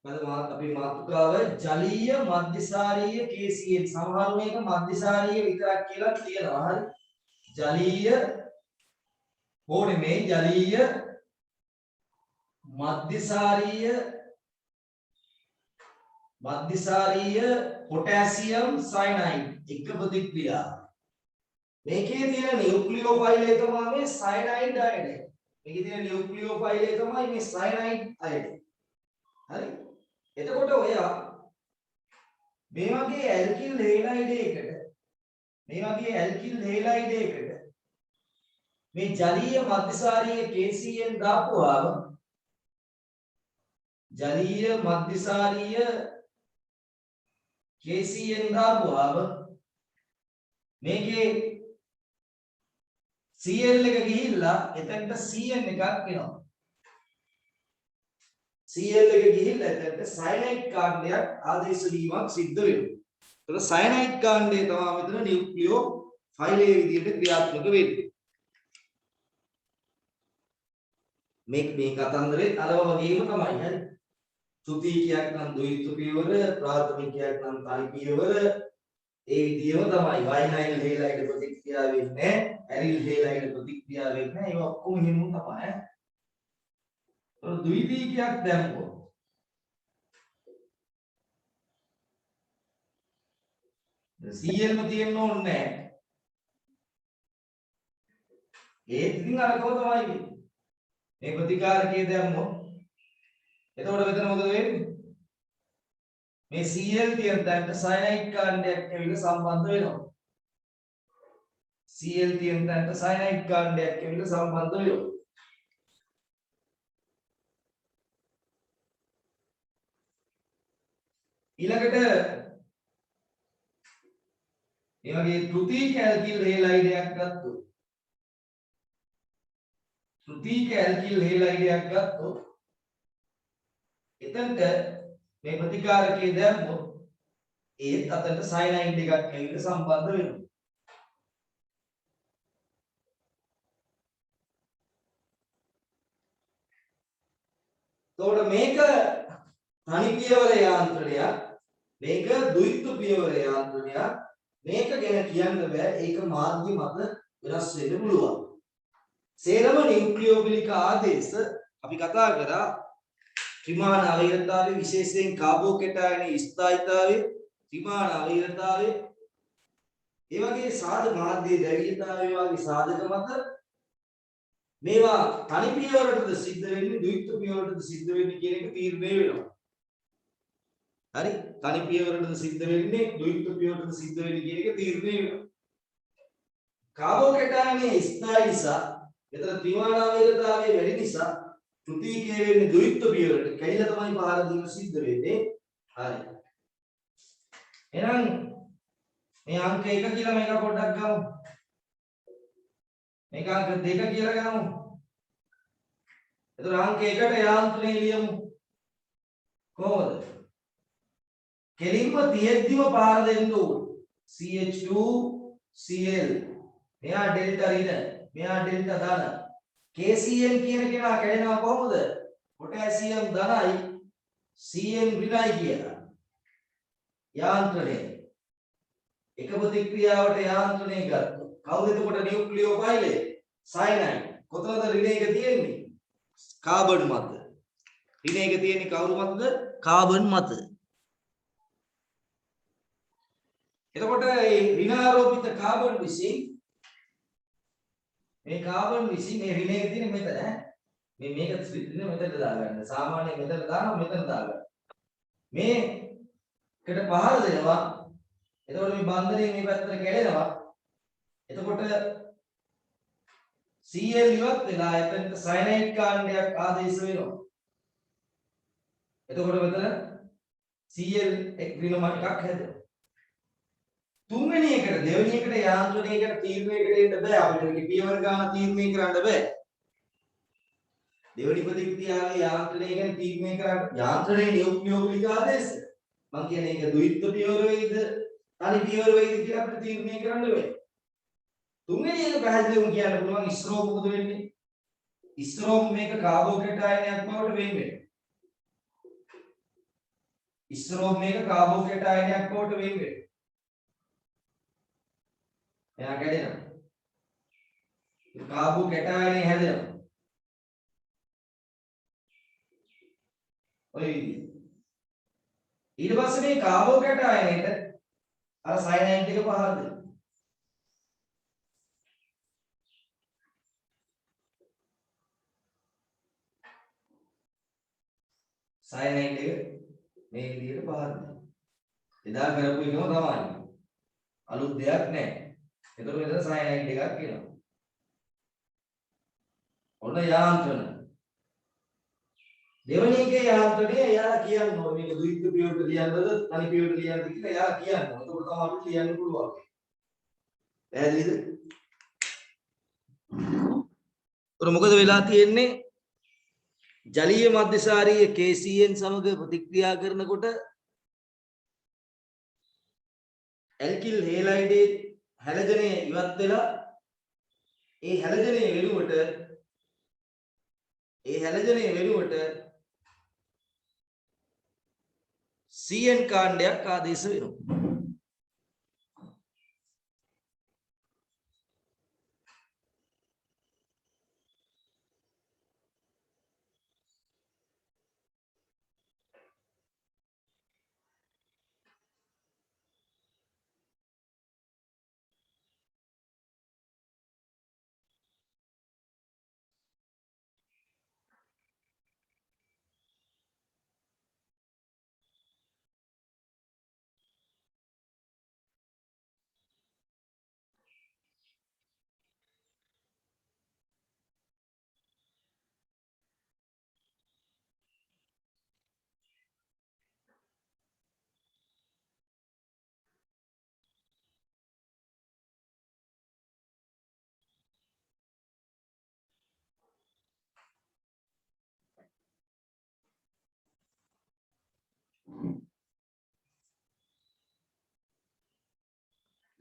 අපි මාතෘකාව ජලීය මධ්‍යසාරීය KCl සමහර මේක මධ්‍යසාරීය විතරක් කියලා කියනවා. හරි. ජලීය ඕනේ මේ ජලීය මධ්‍යසාරීය පොටෑසියම් සයනයිඩ් එක ප්‍රතික්‍රියාව. මේකේ තියෙන නියුක්ලියෝෆයිල් එක තමයි මේ සයනයිඩ් අයනය. මේකේ තියෙන නියුක්ලියෝෆයිල් එක තමයි මේ සයනයිඩ් අයනය. හරි. එතකොට ඔයා මේ වගේ ඇල්කිල් හේලයිඩ් එකකට මේ ජලීය මධ්‍යසාරීය KCl දාපුවාම මේකේ Cl එක ගිහිල්ලා එතනට Cn එකක් එනවා. Cl එක ගිහිල්ලා එතනට සයනයිඩ් කාණ්ඩයක් ආදේශ වීමක් සිද්ධ වෙනවා. ඒතර සයනයිඩ් කාණ්ඩය තමයි මෙතන නියුක්ලියෝ ෆයිලයේ විදිහට ක්‍රියාත්මක වෙන්නේ. මේ කතන්දරේ අරව වගේම තමයි. හරි. ත්‍ෘතීකයක් නම් ද්විත්ව පියවර, ප්‍රාථමිකයක් නම් තනි පියවර, ඒ විදිහම තමයි. වයිනයිල් හේලයිඩ් ප්‍රතික්‍රියා වෙන්නේ නැහැ. ඇරිල් හේලයිඩ් ප්‍රතික්‍රියා වෙන්නේ නැහැ. ඒවා ඔක්කොම හිමු තමයි. ද්විතීකයක් දැම්මොත් Cl තියෙන්න ඕනේ නැහැ. ඒත් ඉතින් අරකව තමයි වෙන්නේ. මේ ප්‍රතිකාරකයේ දැම්මොත් එතකොට මෙතන මොකද වෙන්නේ? මේ Cl තියෙන තැනට සයනයිඩ් කාණ්ඩයක් ඇවිල්ලා සම්බන්ධ වෙනවා. Cl තියෙන තැනට සයනයිඩ් කාණ්ඩයක් ඇවිල්ලා සම්බන්ධ වෙනවා. ඊළඟට මේ වගේ ත්‍ෘතීක ඇල්කිල් හේලයිඩයක් ගත්තොත් එතනට මේ ප්‍රතිකාරකයේ දැම්මොත් ඒත් අතට සයනයිඩ් එකක් ඇවිල්ලා සම්බන්ධ වෙනවා. එතකොට මේක තනි පියවර යාන්ත්‍රණයක්, මේක ද්විත්ව පියවර යාන්ත්‍රණයක්. මේක ගැන කියන්න බෑ. ඒක මාධ්‍ය මත වෙනස් වෙන්න පුළුවන්. සේරම නියුක්ලියෝෆිලික ආදේශ අපි කතා කරා ත්‍රිමාණ අවහිරතාවයේ විශේෂයෙන් කාබෝකැටායනයේ ස්ථායීතාවය, ත්‍රිමාණ අවහිරතාවය, ඒ වගේ සාධක මාධ්‍යයේ දැවිලිතාවය වගේ සාධක මත මේවා තනි පියවරටද සිද්ධ වෙන්නේ ද්විත්ව පියවරටද සිද්ධ වෙන්නේ කියන එක තීරණය වෙනවා. හරි. තනි පියවරටද සිද්ධ වෙන්නේ ද්විත්ව පියවරටද සිද්ධ වෙන්නේ කියන එක තීරණය වෙනවා. කාබෝකැටායනයේ ස්ථායී නිසා මෙතන ත්‍රිමාණ අවහිරතාවය වැඩි නිසා ත්‍ෘතීකයේ වෙන්නේ ද්විත්ව පියවරට කැඩිලා තමයි පහර දීම සිද්ධ වෙන්නේ. හරි. එහෙනම් මේ අංක 1 කියලා මේක පොඩ්ඩක් ගමු. මේක අංක 2 කියලා ගමු. එතකොට අංක 1ට යාන්ත්‍රණය ලියමු. කොහොමද? කෙලින්ම තියෙද්දිම පහර දෙන්න ඕනේ. CH2Cl. මෙයා ඩෙල්ටා ඍණ, මෙයා ඩෙල්ටා ධන. KCl කියන කෙනා කැඩෙනවා කොහොමද? පොටෑසියම් ධනයි Cl ඍණයි කියලා. යාන්ත්‍රණය. එක ප්‍රතික්‍රියාවට යාන්ත්‍රණය ගත්තොත් කවුද එතකොට නියුක්ලියෝෆයිල්? සයනයිඩ්. කොතනද ඍණ එක තියෙන්නේ? කාබන් මත. ඍණ එක තියෙන්නේ කවුරු මතද? කාබන් මත. එතකොට මේ ඍණාරෝපිත කාබන් විසින් මේ ඍණ එක තියෙන මෙතන මේක ඍණ මෙතනට දාගන්න. සාමාන්‍ය මෙතන දානවා මෙතන දාගන්න. මේකට පහර දෙනවා. එතකොට මේ බන්ධනය මේ පැත්තට කැඩෙනවා. එතකොට Cl ඉවත් වෙලා එතනට සයනයිඩ් කාණ්ඩයක් ආදේශ වෙනවා. එතකොට මෙතන Cl ඍණ එකක් හැදෙනවා. තුන්වෙනි එකට දෙවෙනි එකට යාන්ත්‍රණයකට තීරණයකට එන්න බෑ. අපිට මේක පියවර ගන්න තීරණය කරන්න බෑ. දෙවෙනි ප්‍රතික්‍රියාවේ යාන්ත්‍රණය ගැන තීරණය කරන්න යාන්ත්‍රණයේ නියුක්ලියෝෆිලික ආදේශ. මම කියන්නේ ඒක ද්විත්ව පියවර වේද තනි පියවර වේද කියලා අපිට තීරණය කරන්න බෑ. තුන්වෙනි එක පැහැදිලිවම කියන්න පුළුවන් ඉස්රෝම් මොකද වෙන්නේ? ඉස්රෝම් මේක කාබෝකැටායනයක් බවට වෙන් වෙනවා. ඉස්සරෝ මේක කාබෝකේටායනයක් බවට වෙන් වෙනවා. එයා කැඩෙනවා. කාබෝකේටායනය හැදෙනවා. ඔය විදිහට. ඊට පස්සේ මේ කාබෝකේටායනයට අර සයනයිඩ් එක පහර දෙනවා. සයනයිඩ් එක මේ විදිහට පහර දෙනවා. එදා කරපු එකම තමයි. අලුත් දෙයක් නැහැ. එතකොට මෙතන සයනයිඩ් එකක් එනවා. ඔන්න යාන්ත්‍රණ. දෙවෙනි එකේ යාන්ත්‍රණය එයාලා කියන්න ඕනේ මේක ද්විත්ව පියවරට ලියන්නද තනි පියවරට ලියන්නද කියලා එයාලා කියන්න ඕනේ. එතකොට තමයි අපිට ලියන්න පුළුවන්. පැහැදිලිද? උර මොකද වෙලා තියෙන්නේ? ජලීය මධ්‍යසාරීය KCN සමග ප්‍රතික්‍රියා කරනකොට ඇල්කිල් හේලයිඩේ හැලජනය ඉවත් වෙලා ඒ හැලජනය වෙනුවට CN කාණ්ඩයක් ආදේශ වෙනවා.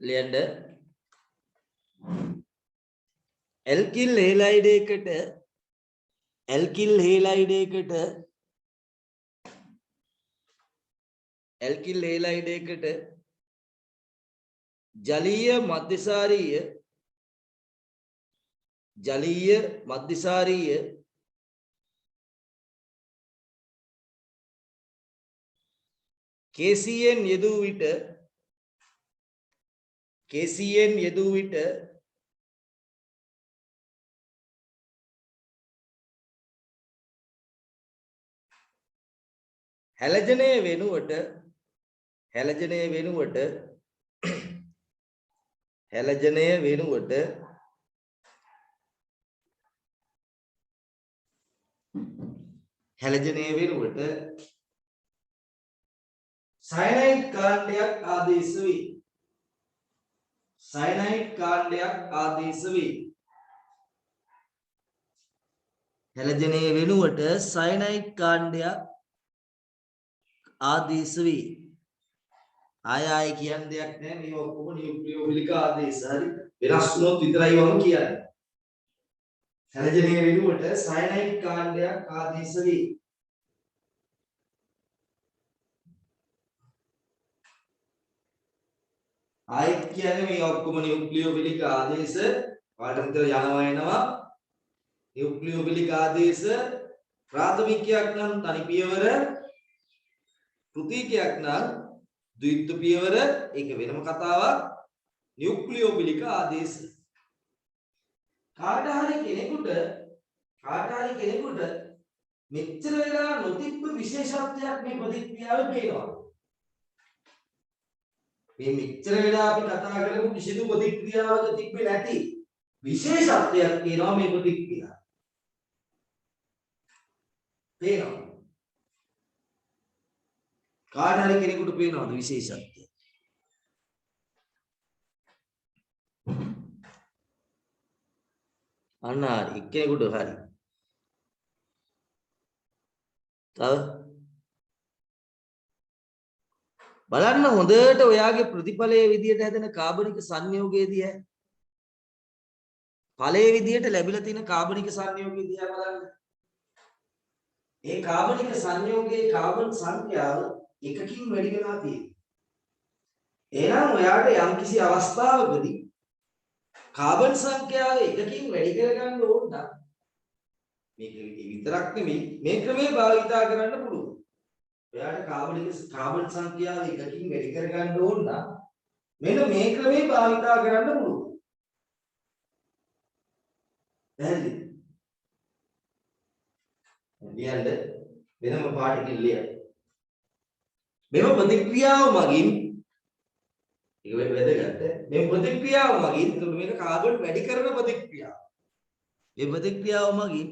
ලියන්න ඇල්කිල් හේලයිඩයකට ජලීය මධ්‍යසාරීය KCN යෙදූ විට හැලජනය වෙනුවට සයනයිඩ් කාණ්ඩයක් ආදේශ වේ. හැලජනය වෙනුවට සයනයිඩ් කාණ්ඩයක් ආදේශ වේ. ආය කියන්න දෙයක් නැහැ මේ ඔක්කොම නියුක්ලියෝෆිලික ආදේශ. හරි. වෙනස් වුණොත් විතරයි වම කියන්නේ. හැලජනය වෙනුවට සයනයිඩ් කාණ්ඩයක් ආදේශ වේ. ආයෙත් කියන්නේ මේ ඔක්කොම නියුක්ලියෝෆිලික ආදේශ පාඩම් විතර යනවා නියුක්ලියෝෆිලික ආදේශ ප්‍රාථමිකයක් නම් තනි පියවර ප්‍රතිකයක් නම් ද්විත්ව පියවර ඒක වෙනම කතාවක් නියුක්ලියෝෆිලික ආදේශ කාට හරි කෙනෙකුට මෙච්චර වෙලා නොතිබ්බ විශේෂත්වයක් මේ ප්‍රතික්‍රියාවේ පේනවා. මේ මෙච්චර වෙලා අපි කතා කරපු කිසිදු ප්‍රතික්‍රියාවක තිබ්බේ නැති විශේෂත්වයක් තියෙනවා මේ ප්‍රතික්‍රියාව. පේනවා. කාට හරි කෙනෙකුට පේනවද විශේෂත්වය? අන්න හරි එක්කෙනෙකුට හරි. තව බලන්න හොඳට ඔයාගේ ප්‍රතිඵලයේ විදියට හැදෙන කාබනික සංයෝගයේ දිහා ඵලයේ විදියට ලැබිලා තියෙන කාබනික සංයෝගයේ දිහා බලන්න. ඒ කාබනික සංයෝගයේ කාබන් සංඛ්‍යාව එකකින් වැඩි වෙලා තියෙන්නේ. එහෙනම් ඔයාට යම්කිසි අවස්ථාවකදී කාබන් සංඛ්‍යාව එකකින් වැඩි කරගන්න ඕන නම් මේක විතරක් නෙමෙයි මේ ක්‍රමය භාවිතා කරන්න පුළුවන්. ඔයාට කාබන් සංඛ්‍යාව එකකින් වැඩි කරගන්න ඕන නම් මෙන්න මේ ක්‍රමය භාවිතා කරන්න පුළුවන්. පැහැදිලිද? ලියන්න වෙනම පාඩකින් ලියන්න. මෙම ප්‍රතික්‍රියාව මගින් ඒක වැදගත්. මේ ප්‍රතික්‍රියාව මගින් මේක කාබන් වැඩි කරන ප්‍රතික්‍රියාව. මේ ප්‍රතික්‍රියාව මගින්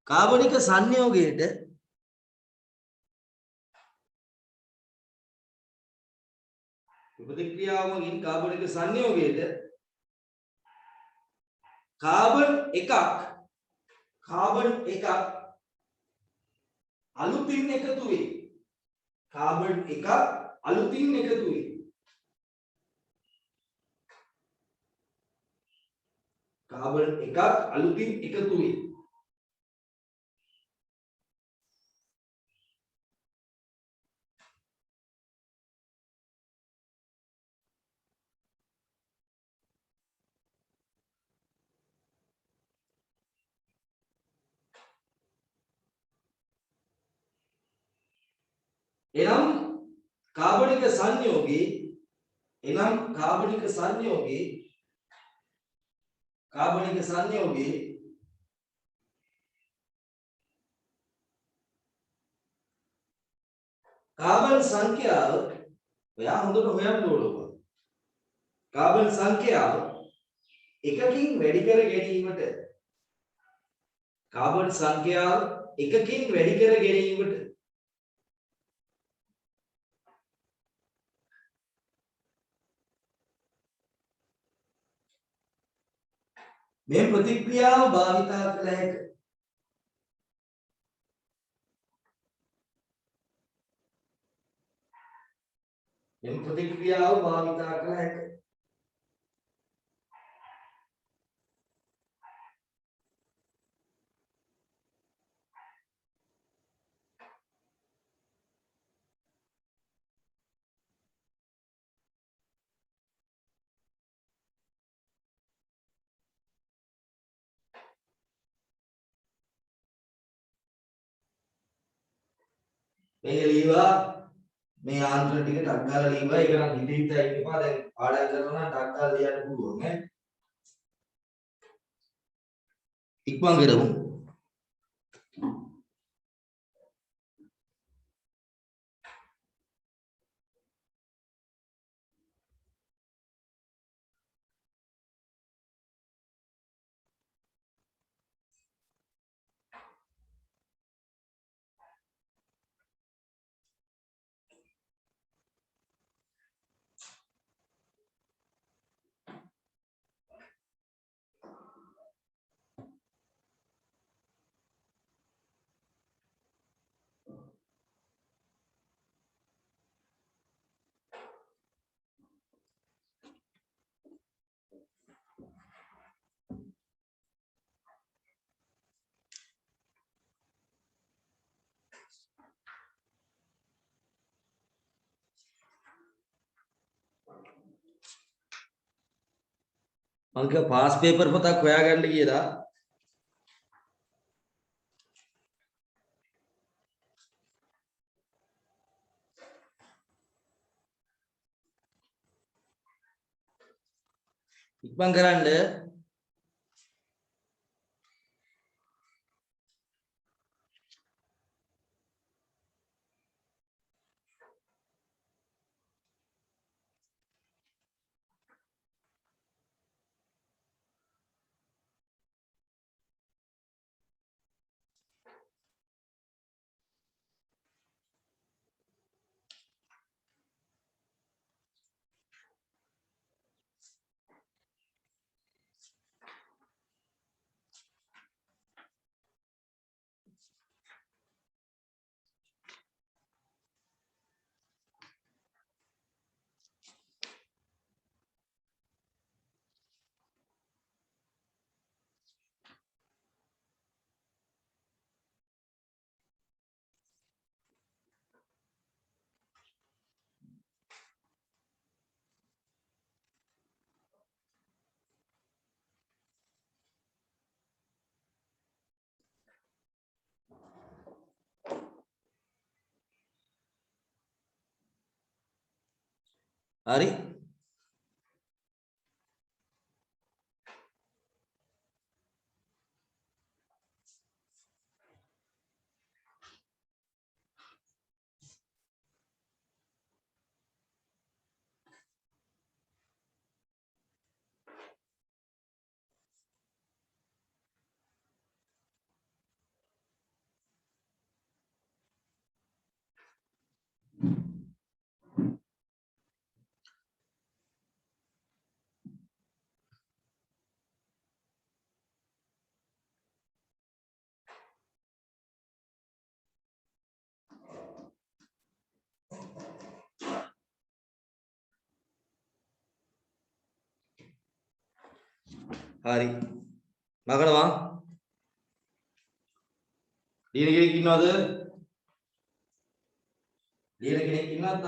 කාබනික සංයෝගයට කාබන් එකක් අලුතින් එකතු වේ. කාබන් එකක් අලුතින් එකතු වේ. කාබන් එකක් අලුතින් එකතු වේ. එනම් කාබනික සංයෝගයේ කාබන් සංඛ්‍යාව ඔයා හොඳට හොයන්න ඕන. කාබන් සංඛ්‍යාව එකකින් වැඩි කර ගැනීමට මේ ප්‍රතික්‍රියාව භාවිතා කළ හැකියි. මේක ලියවා මේ ආන්තර ටික ටක් ගාලා ලියවා ඒක නම් හිත හිතා ඉන්න එපා. දැන් පාඩම් කරනවා නම් ටක් ගාලා ලියන්න පුළුවන් ඈ. ඉක්මන් කරමු. මම කිව්වා පාස් පේපර් පොතක් හොයාගන්න කියලා. ඉක්මන් කරන්න. හරි හරි මකනවා ලියන කෙනෙක් ඉන්නවද ලියන කෙනෙක් ඉන්නවද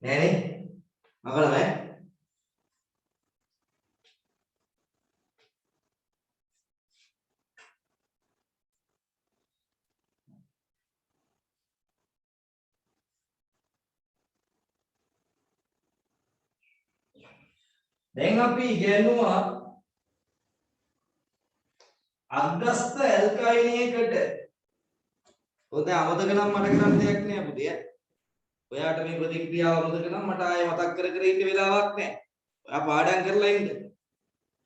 නෑනේ මකනවා දැන් අපි ඉගෙනුවා අග්‍රස්ත ඇල්කයිනයකට ඔතන අමතක නම් මට කරන්න දෙයක් නෑ පුතේ. ඔයාට මේ ප්‍රතික්‍රියාව අමතක නම් මට ආයෙ මතක් කර කර ඉන්න වෙලාවක් නෑ. ඔයා පාඩම් කරලා ඉන්න.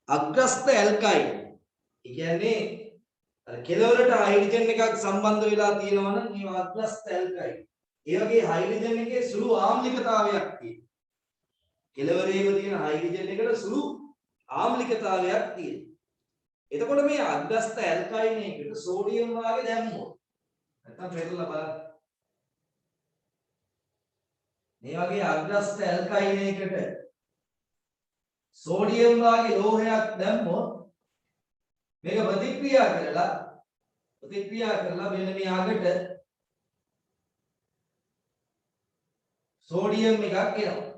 අග්‍රස්ත ඇල්කයින්. ඒ කියන්නේ අර කෙලවරට හයිඩ්‍රජන් එකක් සම්බන්ධ වෙලා තියෙනවා නම් මේ අග්‍රස්ත ඇල්කයින්. ඒ වගේ හයිඩ්‍රජන් එකේ සුළු ආම්ලිකතාවයක් තියෙනවා. කෙලවරේම තියෙන හයිඩ්‍රජන් එකට සුළු ආම්ලිකතාවයක් තියෙනවා. එතකොට මේ අග්‍රස්ත ඇල්කයින් එකට සෝඩියම් වාගේ දැම්මොත් නැත්තම් පෙරලා බලන්න. මේ වගේ අග්‍රස්ත ඇල්කයින් එකට සෝඩියම් වාගේ ලෝහයක් දැම්මොත් මේක ප්‍රතික්‍රියා කරලා මෙන්න මේ අගට සෝඩියම් එකක් එනවා.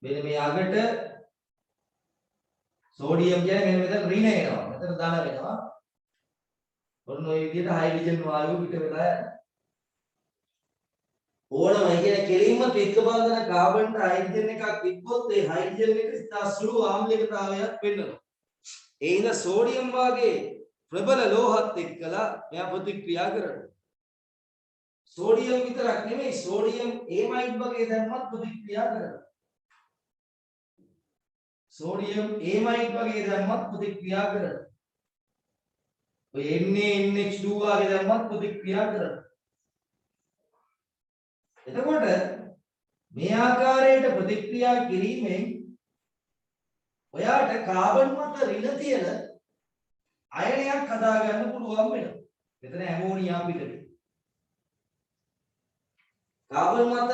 මෙන්න මේ අගට සෝඩියම් කියන්නේ මෙන්න මෙතන ඍණ එනවා. මෙතන ධන වෙනවා. ඔන්න ඔය විදිහට හයිඩ්‍රජන් වායුව පිට වෙලා යනවා. ඕනම කියන කෙලින්ම ත්‍රිත්ව බන්ධන කාබන්ට හයිඩ්‍රජන් එකක් තිබ්බොත් ඒ හයිඩ්‍රජන් එක ඉතා සුළු ආම්ලිකතාවයක් වෙන්නවා. ඒ ඉඳ සෝඩියම් වාගේ ප්‍රබල ලෝහත් එක්කලා මෙයා ප්‍රතික්‍රියා කරනවා. සෝඩියම් විතරක් නෙමෙයි සෝඩියම් ඒමයිඩ් වගේ දැම්මත් ප්‍රතික්‍රියා කරනවා. සෝඩියම් ඒමයිඩ් වගේ දැම්මත් ප්‍රතික්‍රියා කරනවා. ඔය NaNH2 වගේ දැම්මත් ප්‍රතික්‍රියා කරනවා. එතකොට මේ ආකාරයට ප්‍රතික්‍රියා කිරීමෙන් ඔයාට කාබන් මත ඍණ තියෙන අයනයක් හදා ගන්න පුළුවන් වෙනවා. මෙතන ඇමෝනියා පිටට. කාබන් මත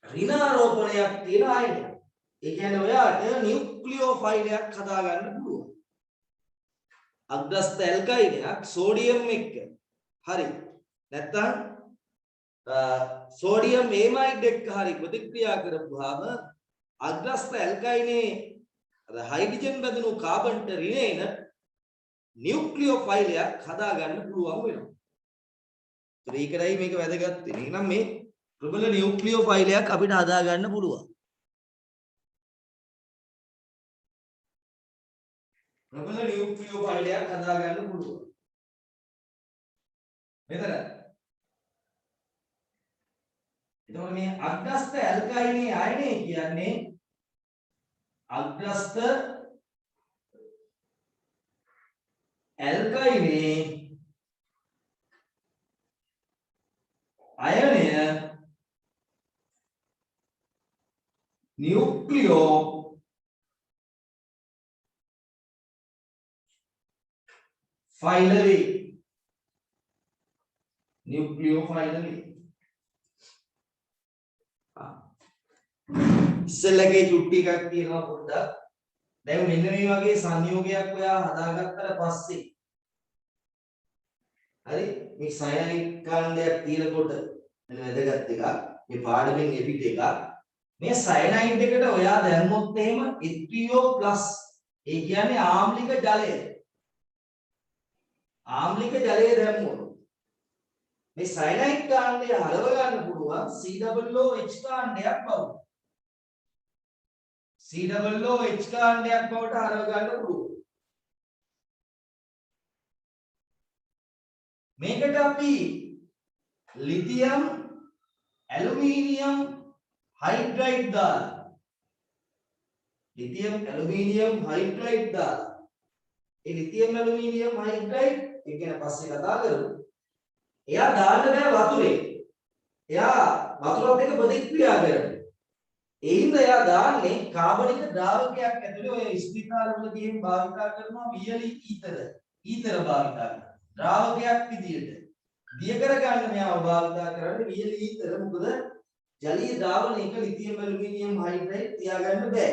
ඍණ ආරෝපණයක් තියෙන අයනයක්. ඒ කියන්නේ ඔයාට නියුක්ලියෝෆයිලයක් හදා ගන්න පුළුවන්. අග්‍රස්ත ඇල්කයිනයක් සෝඩියම් එක්ක. හරි. නැත්තම් සෝඩියම් ඒමයිඩ් එක්ක හරි ප්‍රතික්‍රියා කරපුවාම අග්‍රස්ත ඇල්කයිනේ අර හයිඩ්‍රජන් බැඳුණු කාබන්ට ඍණ එන නියුක්ලියෝෆයිලයක් හදා ගන්න පුළුවන් වෙනවා. ඒකයි මේක වැදගත් වෙන්නේ. එහෙනම් මේ ප්‍රබල නියුක්ලියෝෆයිලයක් අපිට හදා ගන්න පුළුවන්. ප්‍රබල නියුක්ලියෝෆයිලයක් හදා ගන්න පුළුවන්. මෙතන. එතකොට මේ අග්‍රස්ත ඇල්කයිනේ අයනේ කියන්නේ අග්‍රස්ත ඇල්කයිනේ අයනය නියුක්ලියෝ ෆයිලරි නියුක්ලියෝෆයිලරි ඉස්සෙල්ලගේ චුට්ටි එකක් තියෙනවා පොඩ්ඩක්. දැන් මෙන්න මේ වගේ සංයෝගයක් ඔයා හදාගත්තට පස්සේ හරි මේ සයනයිඩ් කාණ්ඩයක් තියෙනකොට මෙන්න වැදගත් එකක් මේ පාඩමෙන් එපිට එකක් මේ සයනයිඩ් එකට ඔයා දැම්මොත් එහෙම H3O+ ඒ කියන්නේ ආම්ලික ජලය. ආම්ලික ජලය දැම්මොත් මේ සයනයිඩ් කාණ්ඩය හරව ගන්න පුළුවන් COOH කාණ්ඩයක් බව. COOH කාණ්ඩයක් බවට හරව ගන්න පුළුවන්. මේකට අපි ලිතියම් ඇලුමිනියම් හයිඩ්‍රයිඩ් දාලා ලිතියම් ඇලුමිනියම් හයිඩ්‍රයිඩ් දාලා ඒ ලිතියම් ඇලුමිනියම් හයිඩ්‍රයිඩ් ඒ කියන පස්සේ කතා කරමු. එයා දාන්න බෑ වතුරේ. එයා වතුරත් එක්ක ප්‍රතික්‍රියා කරනවා. ඒ හින්දා එයා දාන්නේ කාබනික ද්‍රාවකයක් ඇතුලේ ඔය ස්පිතාලවල ගිහින් භාවිතා කරනවා වියලි ඊතර භාවිතා කරනවා. ද්‍රාවකයක් විදියට. දිය කරගන්න මෙයාව භාවිතා කරන්නේ වියලි ඊතර. මොකද ජලීය ද්‍රාවණයක ලිතියම් ඇලුමිනියම් හයිඩ්‍රයිඩ් තියාගන්න බෑ.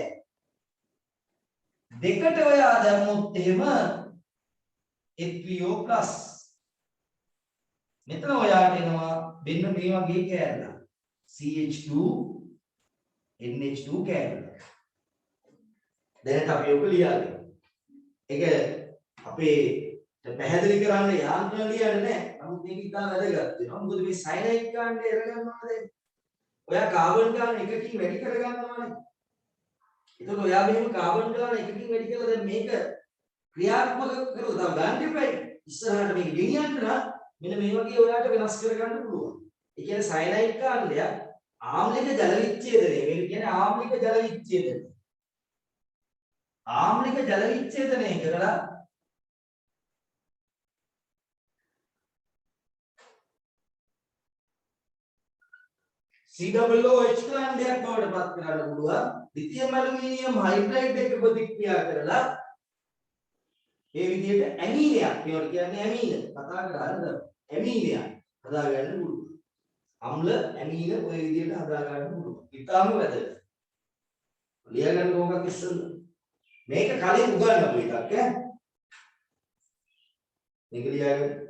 දෙකට ඔයා දැම්මොත් එහෙම H3O+ මෙතන ඔයාට එනවා මෙන්න මේ වගේ කෑල්ලක්. CH2 NH2 කෑල්ල. දැනට අපි ඔක ලියාගෙන. ඒක අපේ පැහැදිලි කරන්න යාන්ත්‍රණ ලියන්නේ නැහැ. නමුත් මේක ඉතාල වැදගත් වෙනවා. මොකද මේ සයනයිඩ් කාණ්ඩය අරගන්නවාද? ඔයා කාබන් ගාන එකකින් වැඩි කරගන්නවානේ. එතකොට ඔයා මෙහෙම කාබන් ගාන එකකින් වැඩි කරලා දැන් මේක ක්‍රියාත්මක කරලා තව ගන්න දෙපයි. ඉස්සරහට මේක ගෙනියන්න නම් මෙන්න මේ වගේ ඔයාට වෙනස් කරගන්න පුළුවන්. ඒ කියන්නේ සයනයිඩ් කාණ්ඩය ආම්ලික ජල විච්ඡේදනය. මේක කියන්නේ ආම්ලික ජල විච්ඡේදනය. ආම්ලික ජල විච්ඡේදනය කරලා COOH කාණ්ඩයක් බවට පත් කරන්න පුළුවන්. ලිතියම් ඇලුමිනියම් හයිඩ්‍රයිඩ් එක ප්‍රතික්‍රියා කරලා ඒ විදිහට ඇමීනයක් මේවට කියන්නේ ඇමීන කතා කරන්නේ ඇමීනයක් හදාගන්න පුළුවන්. අම්ල ඇමීන ඔය විදිහට හදාගන්න පුළුවන්. ඉතාලම වැදගත්. ලියාගන්න ඕකක් ඉස්සෙල්ලා. මේක කලින් උගන්වපු එකක් ඈ. මේක ලියාගන්න.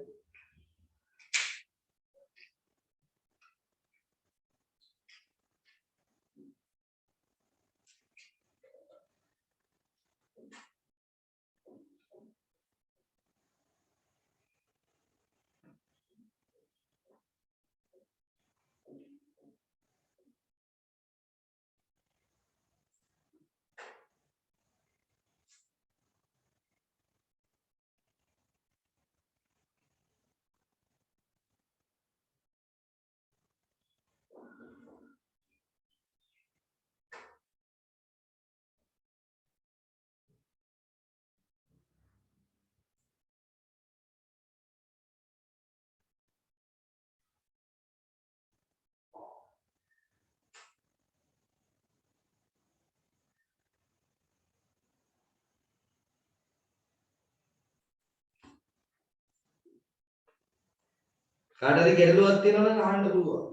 කාටද ගැටලුවක් තියෙනවා නම් අහන්න පුළුවන්.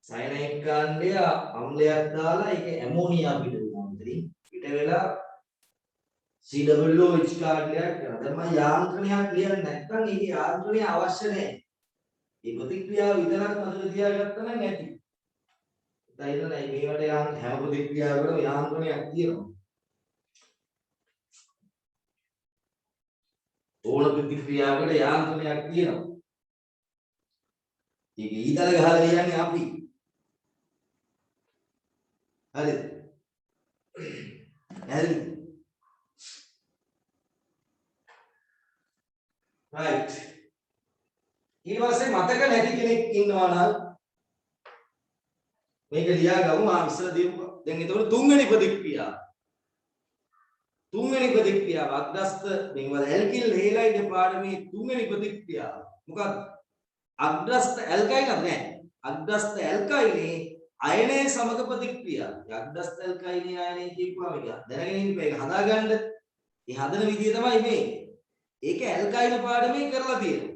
සයනයිඩ් කාණ්ඩය අම්ලයක් දාලා ඒක ඇමෝනියා පිට වෙනවා මෙතනින්. පිට වෙලා COOH කාණ්ඩයක් කරනවා. දැන් මම යාන්ත්‍රණයක් ලියන්නේ නැත්නම් ඒකේ යාන්ත්‍රණය අවශ්‍ය නැහැ. මේ ප්‍රතික්‍රියාව විතරක් මතක තියාගත්තා නම් ඇති. ඒකයි නේද මේවට හැම ප්‍රතික්‍රියාවකම යාන්ත්‍රණයක් තියෙනවා. ඕන ප්‍රතික්‍රියාවකට යාන්ත්‍රණයක් තියෙනවා. ඒක ඊතල ගහලා ලියන්නේ අපි. හරිද? හරි. right. ඊට පස්සේ මතක නැති කෙනෙක් ඉන්නවා නම් මේක ලියාගමු. ඉස්සර දීපු දැන් ඒතකොට තුන්වෙනි ප්‍රතික්‍රියාව. තුන්වෙනි ප්‍රතික්‍රියාව අග්‍රස්ත මේවල ඇල්කිල් හේලයිඩ් පාඩමේ තුන්වෙනි ප්‍රතික්‍රියාව. මොකක්ද? අග්‍රස්ත ඇල්කයිනක් නෑ. අග්‍රස්ත ඇල්කයිනේ අයනයේ සමග ප්‍රතික්‍රියා. අග්‍රස්ත ඇල්කයිනේ අයනයේ කියපුවා මේක. දැනගෙන ඉන්න මේක හදාගන්න. ඒ හදන විදිය තමයි මේ. ඒක ඇල්කයින පාඩමේ කරලා තියෙනවා.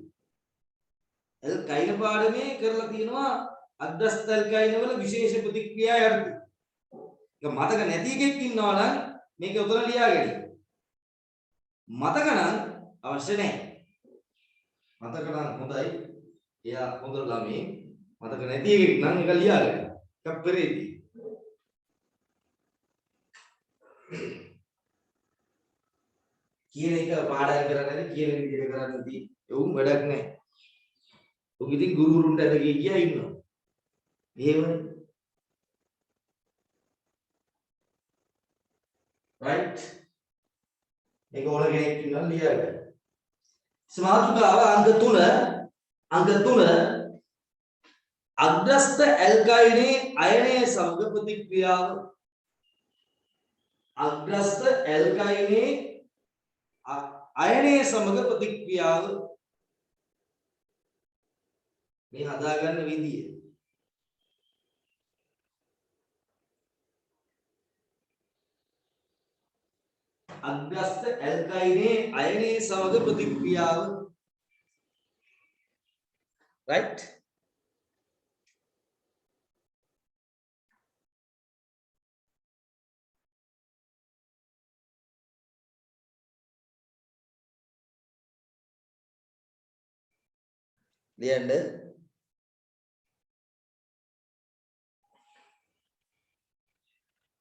ඇල්කයින පාඩමේ කරලා තියෙනවා අග්‍රස්ත ඇල්කයින වල විශේෂ ප්‍රතික්‍රියා යටතේ. ඒක මතක නැති එකෙක් ඉන්නවා නම් මේක උතන ලියාගන්න. මතක නම් අවශ්‍ය නැහැ. මතක නම් හොඳයි. එයා හොඳ ළමයි. මතක නැති එකෙක් නම් ඒක ලියාගන්න. එකක් පෙරේදී. කියන එක පාඩම් කරන්නේ නැති කියන විදිහට කරන්නේ නැති උන් වැඩක් නැහැ. උන් ඉතින් ගුරුවරුන්ට ඇද ගියා ඉන්නවා. එහෙමනේ. right? මේක ඕන කෙනෙක් ඉන්නවා ලියන්න. සමාතුකාව අංක 3 අග්‍රස්ත ඇල්කයිනේ අයනය සමග ප්‍රතික්‍රියාව අග්‍රස්ත ඇල්කයිනේ අයනය සමග ප්‍රතික්‍රියාව මේ හදාගන්න විදිය අග්‍රස්ත ඇල්කයිනේ අයනය සමග ප්‍රතික්‍රියාව right ලියන්න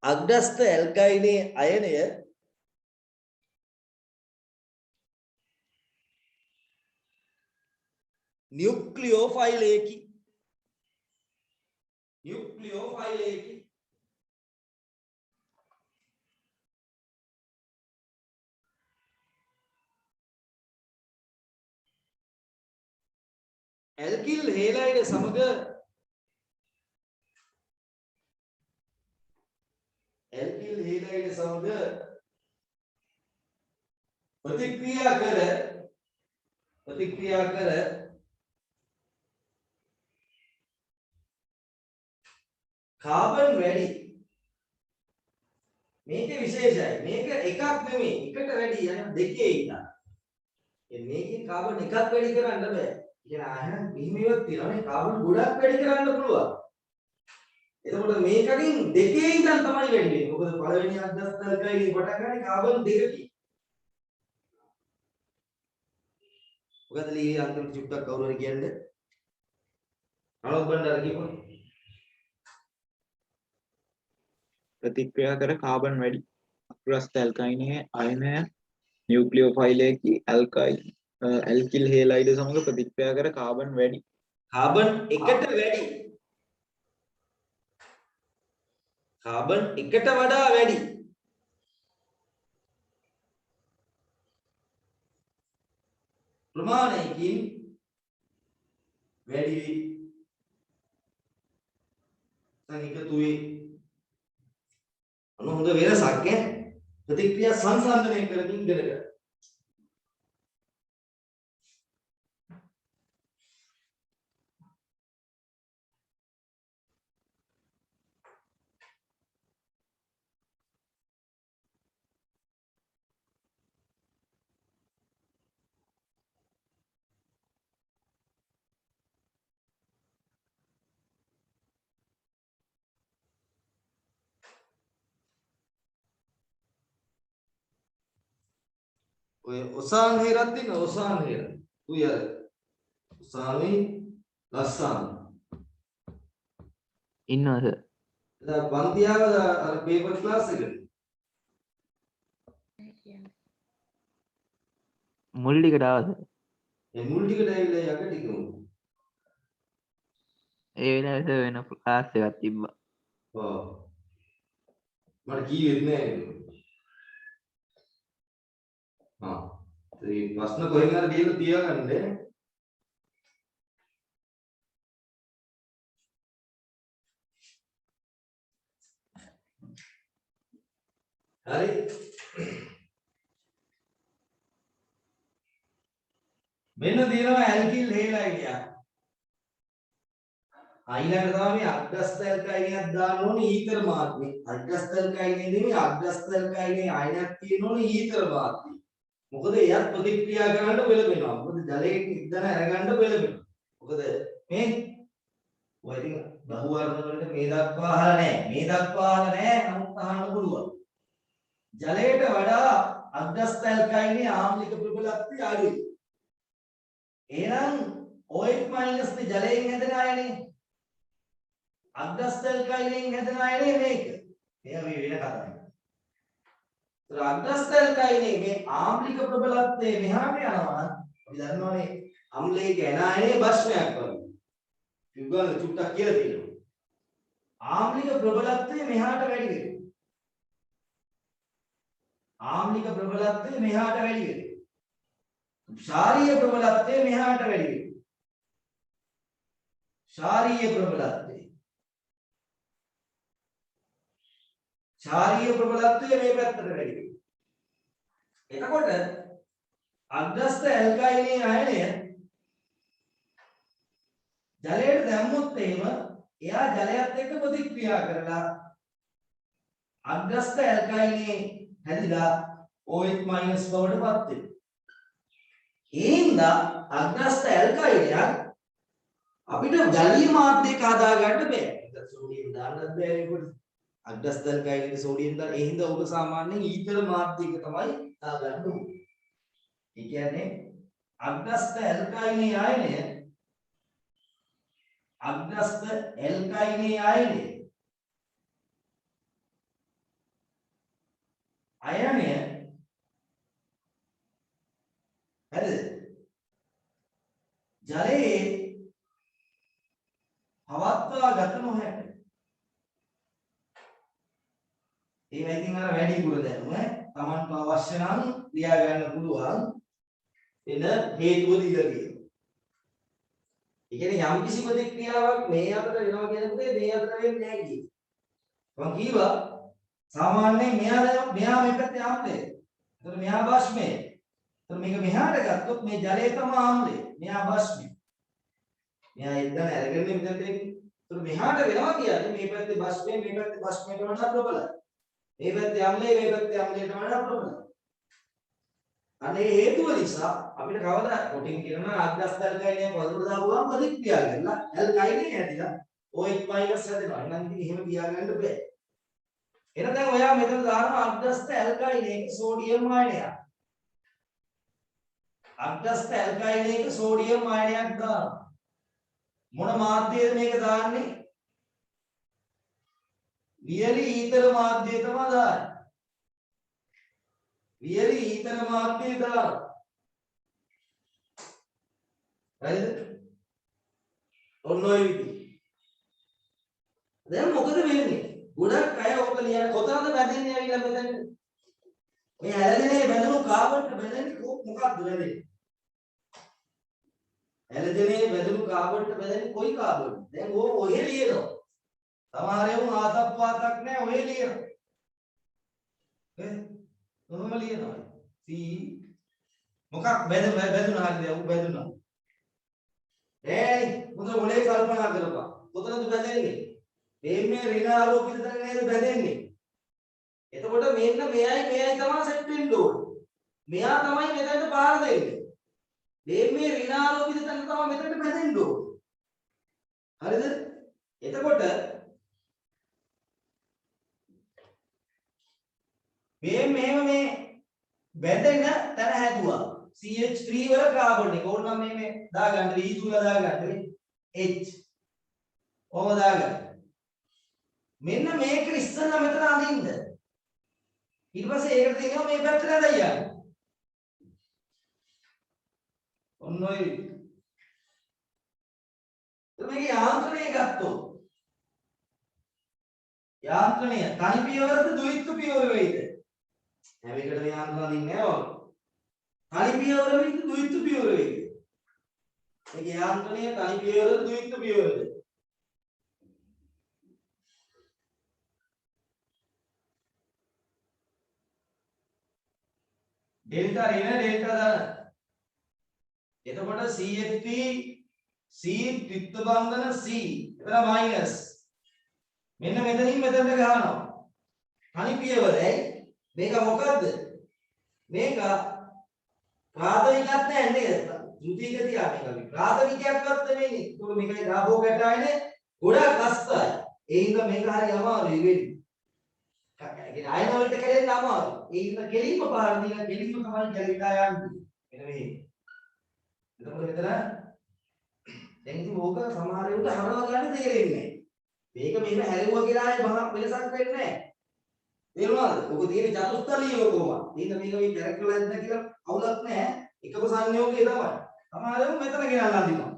අග්‍රස්ත ඇල්කයිනේ අයනය න්යුක්ලියෝෆයිලයකි ඇල්කිල් හේලයිඩ සමග ප්‍රතික්‍රියා කර කාබන් වැඩි මේක විශේෂයි මේක එකක් නෙමෙයි එකට වැඩි යන දෙකේ ඉන්න මේකේ කාබන් එකක් වැඩි කරන්න බෑ කියන ආයන මෙහිමවත් තියෙනවානේ කාබන් ගොඩක් වැඩි කරන්න පුළුවන් එතකොට මේකකින් දෙකේ ඉඳන් තමයි වැඩි වෙන්නේ මොකද පළවෙනි අද්දස්තල්කයි පටන් ගන්නේ කාබන් දෙකකින් මොකද ලී අන්තිම චුට්ටක් කවුරු හරි කියන්නේ අලොත් බණ්ඩාර කියපොයි प्रतिक्रिया कर कार्बन වැඩි අග්‍රස්ත ඇල්කයිනේ අයනය නියුක්ලියෝෆයිලයකි ඇල්කිල් හේලයිඩ සමග ප්‍රතික්‍රියා කර කාබන් වැඩි කාබන් එකට වඩා වැඩි ප්‍රමාණයකින් වැඩි සංකේතුවේ අන්න හොඳ වෙනසක් ඈ ප්‍රතික්‍රියා සංසන්දනය කරමින් ඉගෙන ගන්න. ඔය ඔසාන් හේරක් තියෙන ඔසාන් හේර. උයි අර ඔසාමි ලස්සාන්. ඉන්නවද? දැන් පන්තියාව අර පේපර් ක්ලාස් එකට. මුල් ටිකට ආවද? ඒ මුල් ටිකට ඇවිල්ලා යක ටික උන්. ඒ වෙලාවට වෙන ක්ලාස් එකක් තිබ්බා. ඔව්. මට කීවෙත් නෑ. ඒ ප්‍රශ්න කොහෙන් හරි දීලා තියාගන්න. හරි. මෙන්න දිනනවා ඇල්කිල් හේලයිඩියා. ඊළඟට තමයි අග්‍රස්ත ඇල්කයිනියක් දාන්න ඕනේ ඊතර මාත්‍රේ. අග්‍රස්ත ඇල්කයිනේ නෙමෙයි අග්‍රස්ත ඇල්කයිනේ අයනක් තියෙන්න ඕනේ ඊතර මාත්‍රේ. මොකද එයත් ප්‍රතික්‍රියා කරන්න පෙළඹෙනවා. මොකද ජලයේ ඉන්ධන අරගන්න පෙළඹෙනවා. මොකද මේ ඔය ඉතින් බහු වර්ණ වලට මේ දක්වා අහලා නැහැ. මේ දක්වා අහලා නැහැ. නමුත් අහන්න පුළුවන්. ජලයට වඩා අග්‍රස්ත ඇල්කයිනේ ආම්ලික ප්‍රබලත්වය අඩුයි. එහෙනම් OH- නේ ජලයෙන් හැදෙන අයනේ. අග්‍රස්ත ඇල්කයිනෙන් හැදෙන අයනේ මේක. මෙයා මේ වෙන කතාවක්. तर අග්‍රස්ත ඇල්කයිනේ මේ ආම්ලික ප්‍රබලත්වයේ මෙහාට යනවා නම් අපි දන්නවනේ අම්ලයක ඇනායනේ භස්මයක් වගේ. විග්‍රහ චුට්ටක් කියලා තියෙනවා. ආම්ලික ප්‍රබලත්වය මෙහාට වැඩි වෙනවා. ආම්ලික ප්‍රබලත්වය මෙහාට වැඩි වෙනවා. ශාරීය ප්‍රබලත්වය මෙහාට වැඩි වෙනවා. ශාරීය ප්‍රබලත්වය. ශාරීය ප්‍රබලත්වය මේ පැත්තට වැඩි වෙනවා. එතකොට අග්‍රස්ත ඇල්කයිනේ අයනය ජලයට දැම්මොත් එහෙම එයා ජලයත් එක්ක ප්‍රතික්‍රියා කරලා අග්‍රස්ත ඇල්කයිනේ හැදිලා OH- බවට පත් වෙනවා. ඒ හින්දා අග්‍රස්ත ඇල්කයිනයක් අපිට ජලීය මාධ්‍යයක හදා ගන්න බෑ. ඒක සෝඩියම් දාන්නත් බෑ ඒකට. අග්‍රස්ත ඇල්කයිනේ සෝඩියම් දාන ඒ හින්දා උඹ සාමාන්‍යයෙන් ඊතර මාධ්‍යයක තමයි දාගන්න ඕනේ. ඒ කියන්නේ අග්‍රස්ත ඇල්කයිනේ අයනය අග්‍රස්ත ඇල්කයිනේ අයනය හරිද? ජලයේ පවත්වා ගත නොහැක. ඒවා ඉතින් අර වැඩිපුර දැනුම තමන්ට අවශ්‍ය නම් ලියා ගන්න පුළුවන් වෙන හේතුව දීලා තියෙනවා. ඒ කියන්නේ යම් කිසි ප්‍රතික්‍රියාවක් මේ අතට වෙනවා කියනකොට මේ අතට වෙන්නේ නැහැ කියන්නේ. මම කීවා සාමාන්‍යයෙන් මෙයා මේ පැත්තේ ආම්ලය. එතකොට මෙයා භස්මය. එතකොට මේක මෙහාට ගත්තොත් මේ ජලය තමයි ආම්ලය. මෙයා භස්මය. මෙයා එක්දන අරගෙන මෙතනට එන්නේ. එතකොට මෙහාට වෙනවා කියන්නේ මේ පැත්තේ භස්මය මේ පැත්තේ භස්මයට වඩා ප්‍රබලයි. මේ පැත්තේ ආම්ලය මේ පැත්තේ ආම්ලයට වඩා ප්‍රබලයි. අනේ හේතුව නිසා අපිට කවදා කොටින් කියනවා අග්‍රස්ත ඇල්කයිනේ පොදුර දාපුවාම ප්‍රතික්‍රියා කරලා ඇල්කයිනේ හැදිලා OH- හැදෙනවා. එහෙනම් ඉතින් එහෙම තියාගන්න බෑ. එහෙනම් දැන් ඔයා මෙතන දානවා අග්‍රස්ත ඇල්කයිනේක සෝඩියම් ආයනයක්. අග්‍රස්ත ඇල්කයිනේක සෝඩියම් ආයනයක් දානවා. මොන මාධ්‍යයද මේක දාන්නේ? වියලි ඊතර මාධ්‍යය තමයි දාන්නේ. වියලි ඊතර මාධ්‍යය දානවා. හරිද? ඔන්න ඔය විදිහ. දැන් මොකද වෙන්නේ? ගොඩක් අය ඔක ලියන කොතනද බැඳෙන්නේ ඇවිල්ලා මෙතන? මේ ඇලෙනේ බැඳුණු කාබන්ට බැඳෙන්නේ මොකක්ද වෙන්නේ? ඇලෙනේ බැඳුණු කාබන්ට බැඳෙන්නේ කොයි කාබන්ද? දැන් ඔය ලියනවා. සමහරව ආතක් වාතක් නැහැ ඔය ලියනවා. කොහොම ලියනවා? C මොකක් බැඳුණා හරිද? උ බැඳුණා. මොකද මොලේ කල්පනා කරපන්. කොතනද බැඳෙන්නේ? මේ ඍණ ආලෝකිත තැන නේද බැඳෙන්නේ. එතකොට මෙන්න මෙයයි තමයි සෙට් වෙන්න ඕනේ. මෙයා තමයි මෙතනට පාර දෙන්නේ. මේ ඍණ ආලෝකිත තැන තමයි මෙතනට බැඳෙන්න ඕනේ. හරිද? එතකොට මෙහෙම මේ බැඳෙන තැන හැදුවා. CH3 වල කාබන් එක. ඕනනම් මේ දාගන්න E2 ලා දාගන්න H. ඕම දාගන්න. මෙන්න මේක ඉස්සෙල්ලා මෙතන අඳින්න. ඊට පස්සේ ඒකට තියෙනවා මේ පැත්තට ඇදලා යන්න. ඔන්න ඔය. මේක යාන්ත්‍රණය ගත්තොත් යාන්ත්‍රණය තනි පියවරද ද්විත්ව පියවර වෙයිද? හැම එකටම යාන්ත්‍රණ අඳින්නේ නැහැ ඔය. තනි පියවර වෙයිද ද්විත්ව පියවර වෙයිද? මේක යාන්ත්‍රණය තනි පියවරද ද්විත්ව පියවරද? डेल्टा ऋण डेल्टा धन එතකොට CH3 C ත්‍රිත්ව බන්ධන C එතන මයිනස් මෙන්න මෙතනින් මෙතනට ගහනවා තනි පියවරයි මේක මොකද්ද මේක ප්‍රාථමිකයක් නෑ නේද ද්විතීක තියා මේක ප්‍රාථමිකයක්වත් නෙමෙයි ඒක මේකේ ගාබෝ කැටායනේ ගොඩක් අස්තයි ඒ හින්දා මේක හරි අමාරුයි වෙන්නේ අයන වලට කෙරෙන්න අමාරුයි. ඒ ඉන්න කෙලින්ම පාර දීලා කෙලින්ම තමයි ගැලිලා යන්නේ. එන මේ. එතකොට මෙතන දැන් ඉතින් ඕක සමහර වෙලාවට හරවා ගන්න තේරෙන්නේ නැහැ. මේක මෙහෙම හැරෙවුවා කියලා ආයේ මහා වෙනසක් වෙන්නේ නැහැ. තේරුණාද? ඔක තියෙන චතුස්තරීයව කොහොමද? එහෙනම් මේක මේ කැරක්ටරයිස් නැ කියලා අවුලක් නැහැ. එකම සංයෝගය තමයි. සමහරව මෙතන ගෙනල්ලා අඳිනවා.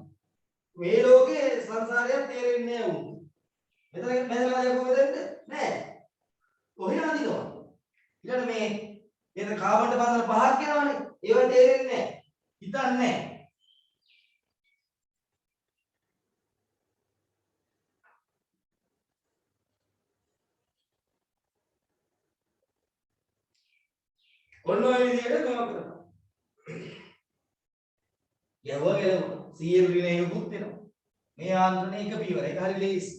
මේ ලෝකේ සංසාරයක් තේරෙන්නේ නැහැ උන්. මෙතන මෙතනලා යකෝ මෙතෙන්ද? නෑ. කොහෙන් අඳිනවා? ඊළඟ මේ එතන කාබන් බඳන පහක් යනවනේ. ඒව තේරෙන්නේ නැහැ. හිතන්නේ නැහැ. ඔන්න ඔය විදිහට මේවා කරනවා. යවුවා ගලවුවා. 100 ඍණ එකකුත් වෙනවා. මේ ආන්ත්‍රණය එක පියවර. ඒක හරි ලේසි.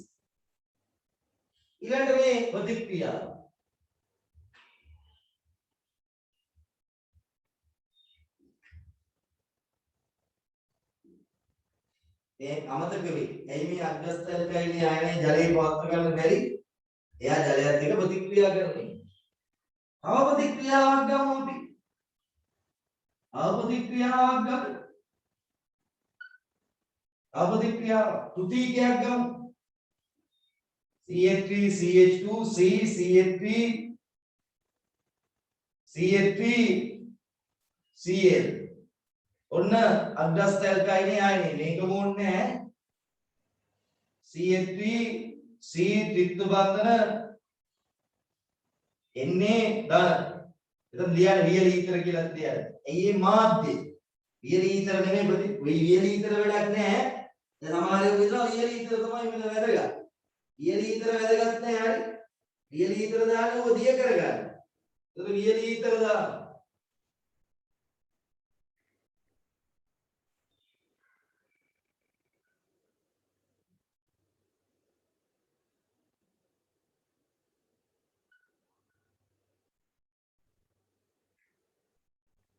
ඊළඟට මේ ප්‍රතික්‍රියාව. මේ අමතක වෙයි. ඇයි මේ අග්‍රස්තල්කයිනේ ආයනය ජලයේ පවත්ව ගන්න බැරි? එයා ජලයත් එක්ක ප්‍රතික්‍රියා කරන්නේ. තව ප්‍රතික්‍රියාවක් ගමු අපි. අප්‍රතික්‍රියාවක් ගමු. අප්‍රතික්‍රියාව තුතිකයක් ගමු. CH3 CH2 C CH3 CH3 Cl. ඔන්න අග්‍රස්තල්කයිනේ ආයනේ මේක මොන්නේ නැහැ. CH3 C ත්‍රිත්ව බන්ධන එන්නේ ධන. එතන ලියන්නේ රියල් ඊතර කියලා ලියන්නේ. ඇයි මේ මාධ්‍ය? රියල් ඊතර නෙමෙයි රියල් ඊතර වැඩක් නැහැ. දැන් සමහරව කියනවා රියල් ඊතර තමයි මෙතන වැදගත්. රියල් ඊතර වැදගත් නැහැ හරි. රියල් ඊතර දාන්නේ ඔය දිය කරගන්න. එතන රියල් ඊතර දාන්න.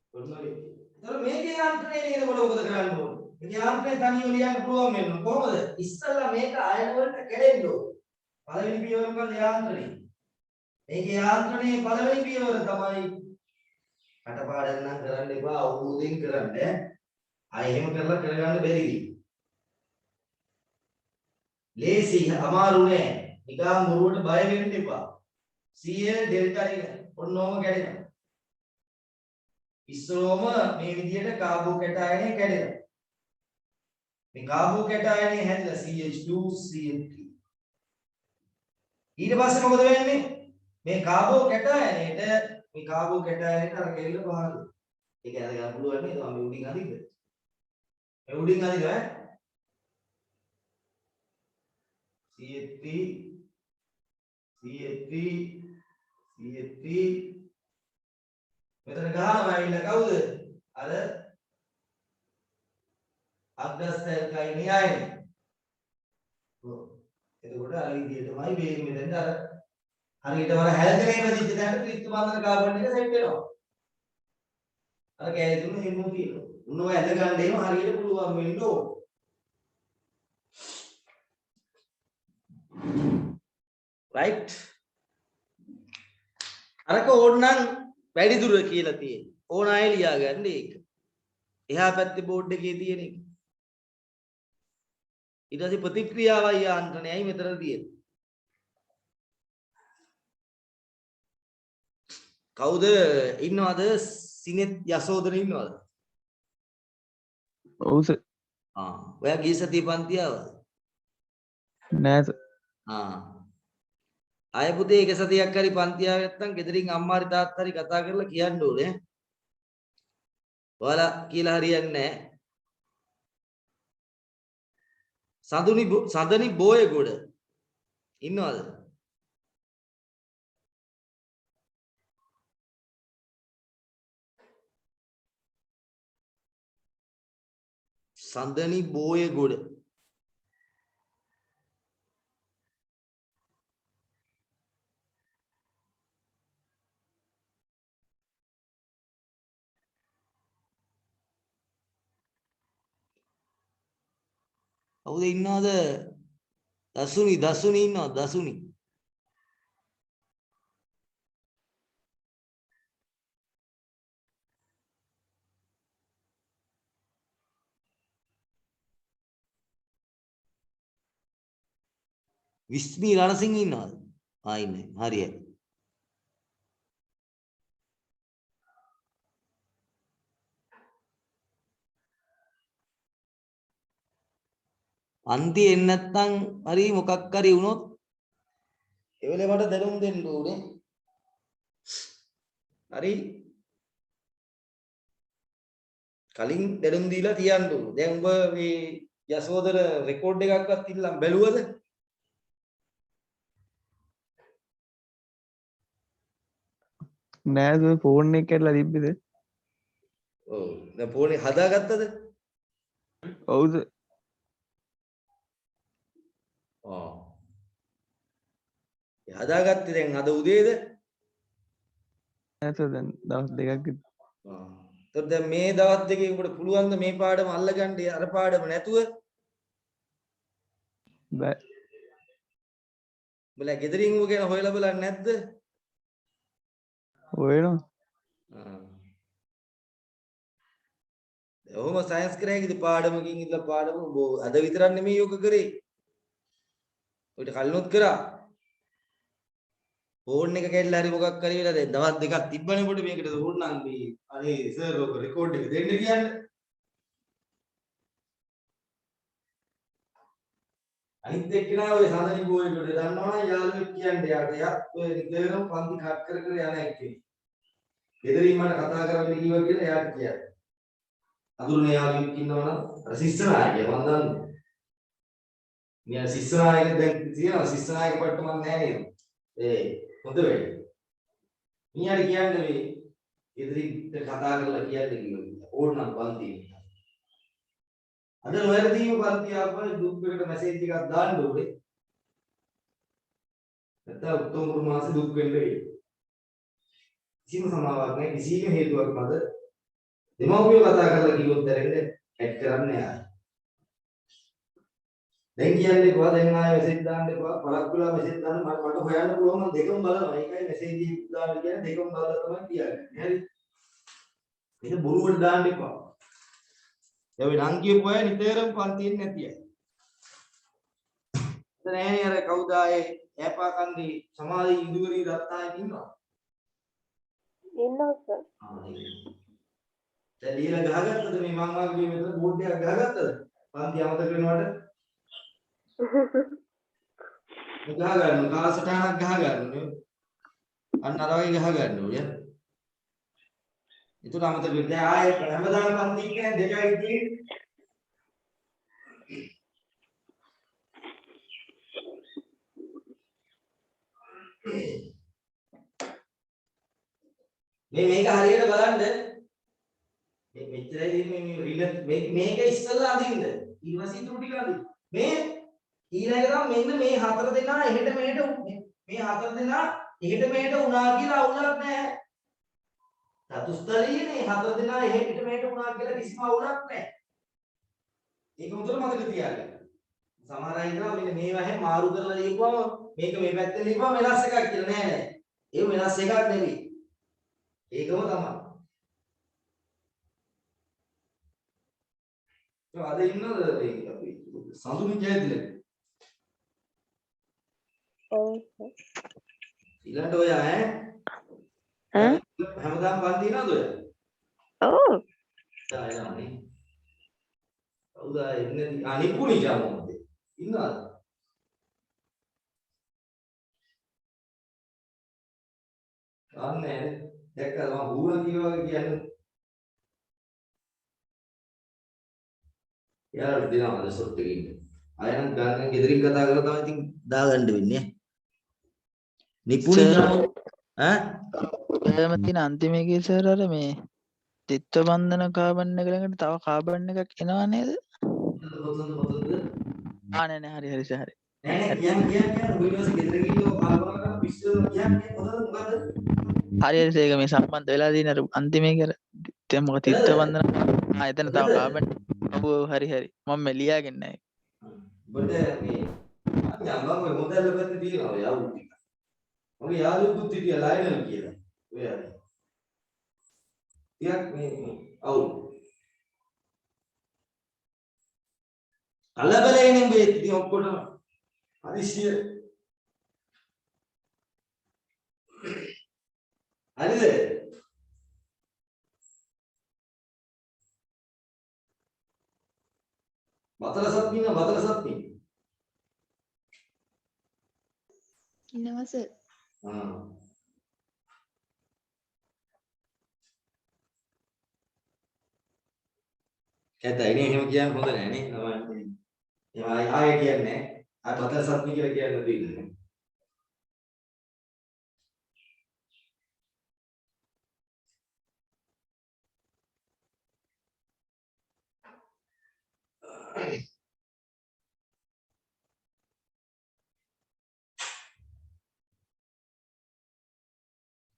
එතකොට මේකේ යාන්ත්‍රණය නේද මොකද කරන්න ඕනේ? මේකේ යාන්ත්‍රණය තනියම ලියන්න පුළුවන් වෙන්න කොහොමද? ඉස්සල්ලා මේක අයන වලට කැඩෙන්න ඕනේ. පළවෙනි පියවර මොකද යාන්ත්‍රණය? මේකේ යාන්ත්‍රණයේ පළවෙනි පියවර තමයි කටපාඩම් නම් කරන්න එපා අවබෝධයෙන් කරන්න. ආයෙ එහෙම කරලා කරගන්න බැරි. ලේසි අමාරු නෑ. නිකන් බොරුවට බය වෙන්න එපා. Cl ඩෙල්ටා එක ඔන්නෝම කැඩෙනවා. ඉස්සරෝම මේ විදිහට කාබෝ කැටායනය කැඩෙනවා. මේ කාබෝ කැටායනය හැදලා CH2 CH3. ඊට පස්සේ මොකද වෙන්නේ? මේ කාබෝ කැටායනයට අර කෙල්ල පහළ. ඒක අර ගන්න පුළුවන් නේද? මම උඩින් අදින්න. මේ උඩින් අදින්න ඈ. CH3 CH3 CH3 මෙතන ගහනවා ඇවිල්ලා කවුද? අර අග්‍රස්තල්කයිනේ ආයනේ. ඔව්. එතකොට අර විදිහටමයි මේක මෙතෙන්ද අර හරියට වර හැල්කනේ වැදිච්ච තැනට ත්‍රිත්ව බන්ධන කාබන් එක සෙට් වෙනවා. අර කැලේ තුන හිමු තියෙනවා. උන්නෝ ඇද ගන්න එහෙම හරියට පුළුවන් වෙන්න ඕන. right අරක ඕනනම් වැඩි දුර කියලා තියෙන්නේ. ඕන අය ලියා ගන්න ඒක. එහා පැත්තේ බෝඩ් එකේ තියෙන එක. ඊට පස්සේ ප්‍රතික්‍රියාවයි යාන්ත්‍රණයයි මෙතන තියෙන්නේ. කවුද ඉන්නවද? සිනෙත් යසෝදන ඉන්නවද? ඔව් සර්. ඔයා ගිය සතිය පන්ති ආවද? නෑ සර්. ආය පුතේ එක සතියක් හරි පන්ති ආව නැත්නම් ගෙදරින් අම්මා හරි තාත්තා හරි කතා කරලා කියන්න ඕනේ. ඔයාලා කියලා හරියන්නේ නැහැ. සඳනි බෝයගොඩ ඉන්නවද? සඳනි බෝයගොඩ කවුද ඉන්නවද? දසුනි ඉන්නවද? දසුනි විස්මි රණසිංහ ඉන්නවද? ඉන්නේ. හරියයි. අන්ති එන්නේ නැත්නම් හරි මොකක් හරි වුණොත් ඒ වෙලේ මට දැනුම් දෙන්න ඕනේ. හරි කලින් දැනුම් දීලා තියන්න ඕනේ. දැන් ඔබ මේ යසෝදර රෙකෝඩ් එකක්වත් ඉල්ලන් බැලුවද? නෑ සර් ෆෝන් එක කැඩලා තිබ්බේද? ඔව්. දැන් ෆෝන් එක හදාගත්තද? ඔව් සර්. ආ. ඒ හදාගත්තේ දැන් අද උදේද? නෑ සර් දැන් දවස් දෙකක් විතර. ආ. එතකොට දැන් මේ දවස් දෙකේ ඔබට පුළුවන් ද මේ පාඩම අල්ලගන්න අර පාඩම නැතුව? බෑ. උඹලා ගෙදරින් ඌ ගැන හොයලා බලන්නේ නැද්ද? ඔයනවා. ආ. ඔහොම සයන්ස් කරේකද පාඩමකින් ඉඳලා පාඩම අද විතරක් නෙමෙයි යෝග කරේ. ඔයිට කලිනුත් කරා. ෆෝන් එක කැඩලා හරි මොකක් හරි වෙලා දැන් දවස් දෙකක් තිබ්බනේ පොඩි මේකට ඕන්නම් මේ අනේ සර් ඔක රෙකෝඩ් එක දෙන්න කියන්නේ. අනිත් එක්කෙනා ඔය සඳනි ගෝලෙට දන්නවනම් යාළුවෙක් කියන්නේ යාට එයාත් ඔය නිතරම පන්ති කට් කර කර යන එක්කෙනෙක්. ගෙදරින් මට කතා කරන්න කිව්වා කියලා එයාට කියන්නේ. අඳුරනේ යාළුවෙක් ඉන්නවනම් අර ශිෂ්‍යනායකයා මම දන්නේ. මියා ශිෂ්‍යනායක දැන් තියෙනවා ශිෂ්‍යනායක පට්ට මම නැහැ නේද? ඒ හොඳ වෙයි. මියාට කියන්නේ මේ ගෙදරින් කතා කරලා කියන්නේ කිව්වා. ඕනනම් පන්ති. අද නොවැරදීම පන්ති ආපහු ගෲප් එකට මැසේජ් එකක් දාන්න ඕනේ. නැත්නම් ඔක්තෝබර් මාසේ දුක් වෙන්න වෙයි. කිසිම සමාවක් නැහැ කිසිම හේතුවක් මත දෙමව්පියෝ කතා කරලා කිව්වොත් දැරෙන්නේ ඇඩ් කරන්නේ නැහැ. දැන් කියන්නේ කොහොමද දැන් ආයෙ මැසේජ් දාන්න එපා. බලක් වෙලා මැසේජ් දාන්න මට හොයන්න පුළුවන් මම දෙකම බලනවා. ඒකයි මැසේජ් එක දාන්න කියන්නේ දෙකම බලලා තමයි කියන්නේ. හරි. ඒක බොරුවට දාන්න එපා. ඒ වෙ නම් කියපු අය නිතරම පන්තියෙන් නැති අය. දැන් අර කවුද ආයේ ඈපා කන්දේ සමාධි ඉඳුවරි රත්නායක ඉන්නවා. ඉන්නවා සර්. දැන් ලියලා ගහගත්තද මේ මං වගේ මෙතන බෝඩ් එකක් ගහගත්තද? පන්ති අමතක වෙනවට. ගහ ගන්න කාලසටහනක් ගහ ගන්න නේ. අන්න අර වගේ ගහ ගන්න ඕනේ. ඒකට අමතක වෙන්නේ. දැන් ආයේ හැමදාම පන්ති කියන්නේ දෙකයි තියෙන්නේ. මේක හරියට බලන්න මේ මෙච්චරයි මේ මේක ඉස්සල්ලා අදින්න ඊට පස්සේ ඉතුරු ටික අදින්න මේ ඊළඟ තමයි මෙන්න මේ හතර දෙනා එහෙට මෙහෙට මේ හතර දෙනා එහෙට මෙහෙට උනා කියලා අවුලක් නැහැ චතුස්තරීය මේ හතර දෙනා එහෙට මෙහෙට උනා කියලා කිසිම අවුලක් නැහැ ඒක උතර මතක තියාගන්න සමහර අය හිතනවා මෙන්න මේ වහේ මාරු කරලා ලියපුවම මේක මේ පැත්තෙන් ලියපුවම වෙනස් එකක් කියලා නෑ නෑ ඒක වෙනස් එකක් නෙවෙයි ඒකම තමයි. අද ඉන්නද මේ අපි සඳුනි ජයතිලක. ඔව්. ඊළඟට ඔය ඈ හැමදාම පන්ති නේද ඔය? ඔව්. ආයනානේ. කවුද ඉන්නේ? නිපුණි ජාමෝද? ඉන්නවද? අනේ දැක්කද මම බූරන් කිව්වා වගේ කියන්නේ. යාළුවෝ දෙනවා අද සොට් එකේ ඉන්න. අයනම් ගන්න ගෙදරින් කතා කරලා තමයි ඉතින් දාගන්න වෙන්නේ. නිපුණි ඈ එහෙම තියෙන අන්තිම එකේ සර් අර මේ තිත්ත බන්ධන කාබන් එක ළඟට තව කාබන් එකක් එනවා නේද? මොතනද? නෑ හරි හරි සර් හරි. නෑ කියන්නේ ඔයගොල්ලෝ ගෙදර ගිහින් කල්පනා කරලා පිස්සු කියන්නේ මොකද? හරි හරි ඒක මේ සම්බන්ධ වෙලා තියෙන අර අන්තිම එක අර දැන් මොකද තිත්ත බන්ධන එතන තව කාබන් ඔව් හරි හරි මම මේ ලියාගෙන නැහැ. ඔබට මේ යම්ම ඔය මොඩල් එකක් තියෙනවා යාළුවෝ ටික. මගේ යාළුවෙකුත් හිටියා ලයනල් කියලා. ඔය හරි. ටිකක් මේ අවුල්. කලබලයෙන් මේ ඉතින් ඔක්කොටම හදිසිය. හරිද? බතලසත් ඉන්න බතලසත් ඉන්න. ඉන්නවා සර්. කැතයි නේ එහෙම කියන්න හොඳ නෑ නේ. එහෙම ආයෙ කියන්නේ නෑ. ආයෙ බතලසත් කියලා කියන්න දෙන්නේ.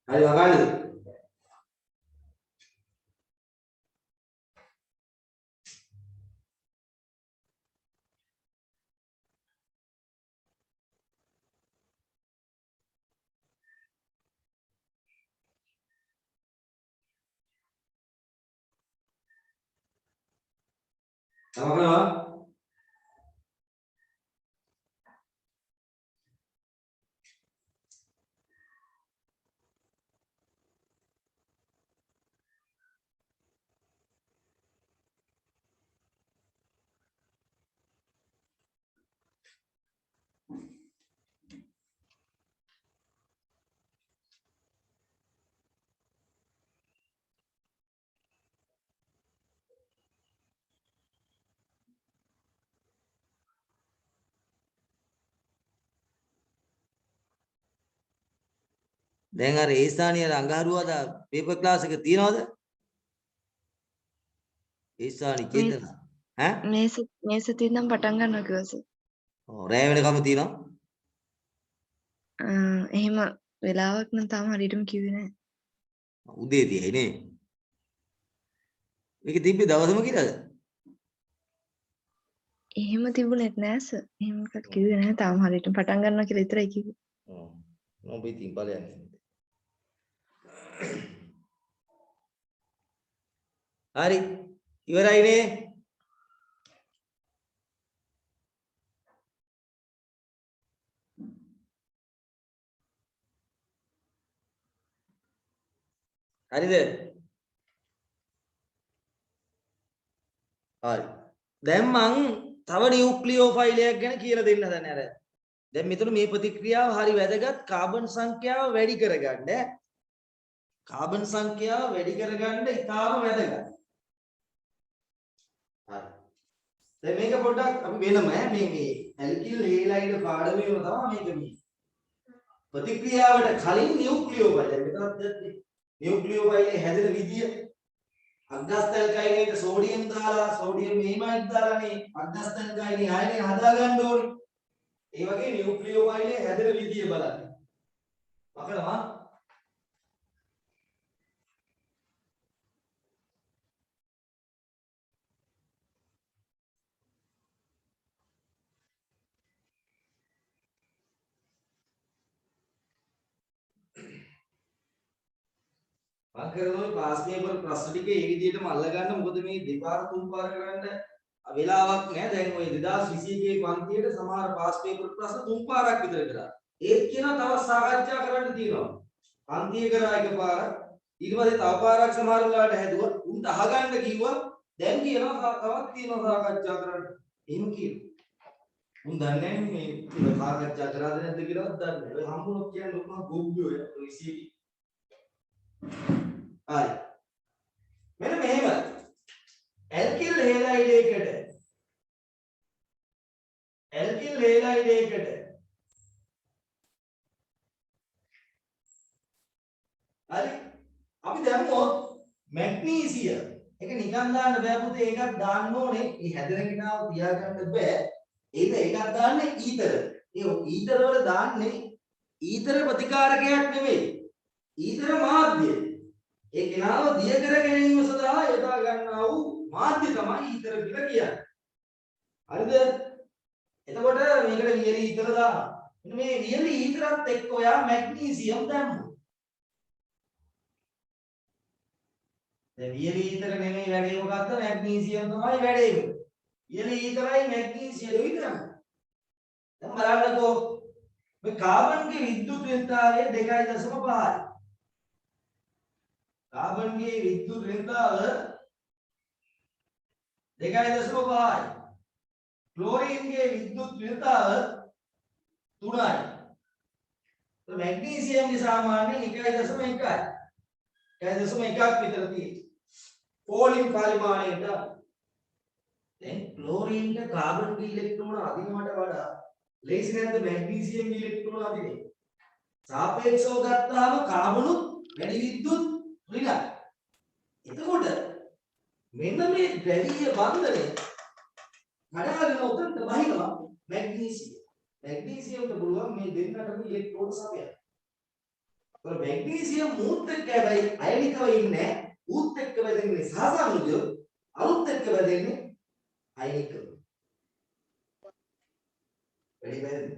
හරි වගානද? වගනවා? දැන් අර ඒ ස්ථානීය අඟහරුවාද පේපර් ක්ලාස් එක තියනවද? ඒ ස්ථානීය චේතන ඈ මේ සතියේ ඉඳන් පටන් ගන්නවා කිව්වා සර්. ඔව් රැය වෙනකම් තියෙනවා. එහෙම වෙලාවක් නම් තාම හරියටම කිව්වේ නැහැ. උදේ තියයි නේ. මේක තිබ්බේ දවසම කියලාද? එහෙම තිබුණෙත් නෑ සර්. එහෙම එකක් කිව්වේ නැහැ. තාම හරියටම පටන් ගන්නවා කියලා විතරයි කිව්වේ. ඔව් මම ඉතින් ඵලයන් හරි ඉවරයිනේ. හරිද? හරි. දැන් මං තව නියුක්ලියෝෆයිල් එකක් ගැන කියලා දෙන්න හදන්නේ අර. දැන් මෙතන මේ ප්‍රතික්‍රියාව හරි වැදගත්. කාබන් සංඛ්‍යාව වැඩි කරගන්න. කාබන් සංඛ්‍යාව වැඩි කරගන්න ඉතාම වැදගත්. හරි. දැන් මේක පොඩ්ඩක් අපි වෙනම මේ ඇල්කිල් හේලයිඩ් පාඩමේම තමයි මේක මේ. ප්‍රතික්‍රියාවට කලින් නියුක්ලියෝෆයිල් මෙතනත් නියුක්ලියෝෆයිල් හැදෙන විදිය අග්ගස්තල් කයිනේට සෝඩියම් දාලා සෝඩියම් මේමයිඩ් දාලානේ අග්ගස්තල් කයිනේ ආයනේ හදාගන්න ඕනේ. ඒ වගේ නියුක්ලියෝෆයිල් හැදෙන විදිය බලන්න. වකරවා වකරනෝ ක්ලාස් පේපර් ප්‍රශ්න ටික ඒ විදිහටම අල්ලගන්න. මොකද මේ දෙපාර තුන් පාර කරන්න වෙලාවක් නැහැ. දැන් ওই 2021 පන්තියේ සමහර පාස් පේපර් ප්‍රශ්න තුන් පාරක් විතර කරා. ඒත් කියන තව සාකච්ඡා කරන්න තියෙනවා. පන්තියේ කරා එකපාරක් ඊට පස්සේ තව පාරක් සමහර වෙලාවට හැදුවා. උන්ට අහගන්න කිව්වා. දැන් කියනවා තවත් තියෙනවා සාකච්ඡා කරන්න. එහෙම කියනවා. උන් දන්නේ නැහැ මේ සාකච්ඡා කරාද නැද්ද කියලාවත් දන්නේ නැහැ. ඔය හම්බුනොත් කියන්නේ ලොකම ගොබ්බියෝ ඔය ඉසිවි. හරි. මෙන්න මෙහෙම ඇල්කිල් හේලයිඩ් එකකට හරි අපි දැම්මොත් මැග්නීසියම් ඒක නිකන් දාන්න බෑ පුතේ. ඒකක් දාන්න ඕනේ. මේ හැදෙන කෙනාව තියාගන්න බෑ. ඒකක් දාන්නේ ඊතර. ඒ ඊතර වල දාන්නේ ඊතර ප්‍රතිකාරකයක් නෙමෙයි. ඊතර මාධ්‍ය. ඒ කෙනාව දිය කර ගැනීම සඳහා යොදා ගන්නා වූ මාධ්‍ය තමයි ඊතර කියලා කියන්නේ. හරිද? එතකොට මේකට වියලි ඊතර දානවා. මෙන්න මේ වියලි ඊතරත් එක්ක ඔයා මැග්නීසියම් දැම්මොත්. දැන් වියලි ඊතර නෙමෙයි වැඩේ මොකද්ද? මැග්නීසියම් තමයි වැඩේ. වියලි ඊතරයි මැග්නීසියම් විතරයි. දැන් බලන්නකෝ මේ කාබන්ගේ විද්‍යුත් ඍණතාවය 2.5යි. කාබන්ගේ විද්‍යුත් ඍණතාව 2.5යි. ක්ලෝරීන්ගේ විද්‍යුත් ඍතාව 3යි. මැග්නීසියම්ගේ සාමාන්‍යයෙන් 1.1යි. 1.1ක් විතර තියෙනවා. පෝලින් පරිමාණයට දැන් ක්ලෝරීන්ට කාබන්ගේ ඉලෙක්ට්‍රෝන අදිනවට වඩා ලේසි නැද්ද මැග්නීසියම්ගේ ඉලෙක්ට්‍රෝන අදින්නේ? සාපේක්ෂව ගත්තාම කාබනුත් වැඩි විද්‍යුත් ඍණයි. එතකොට මෙන්න මේ ද්‍රවීය බන්ධනය කඩාගෙන උතන්ට වහිනවා මැග්නීසියම්. මැග්නීසියම්ට පුළුවන් මේ දෙන්නටම ඉලෙක්ට්‍රෝන සපයන්න. ඒතර මැග්නීසියම් මූත් එක්ක හැබැයි අයනිකව ඉන්නේ ඌත් එක්ක වැදෙන්නේ සහසානුජය අලුත් එක්ක වැදෙන්නේ අයනිකව. වැඩි බැරිද?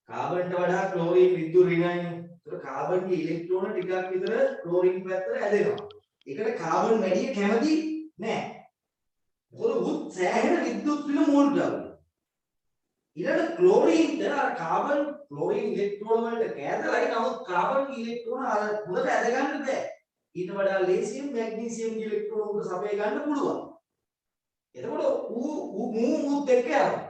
කාබන්ට වඩා ක්ලෝරීන් විද්‍යුත් ඍණයි. ඒතර කාබන්ගේ ඉලෙක්ට්‍රෝන ටිකක් විතර ක්ලෝරීන් පැත්තට ඇදෙනවා. ඒකට කාබන් වැඩි කැමති නෑ. මොකද උත් සෑහෙන විද්‍යුත් ඍණ මෝල් ගන්නවා. ඊළඟ ක්ලෝරීන්ට අර කාබන් ක්ලෝරීන් ඉලෙක්ට්‍රෝන වලට කැදලයි නමුත් කාබන්ගේ ඉලෙක්ට්‍රෝන අර උඩට ඇද ගන්න බෑ. ඊට වඩා ලේසියෙන් මැග්නීසියම්ගේ ඉලෙක්ට්‍රෝන උඩ සපය ගන්න පුළුවන්. එතකොට මූත් එක්ක යනවා.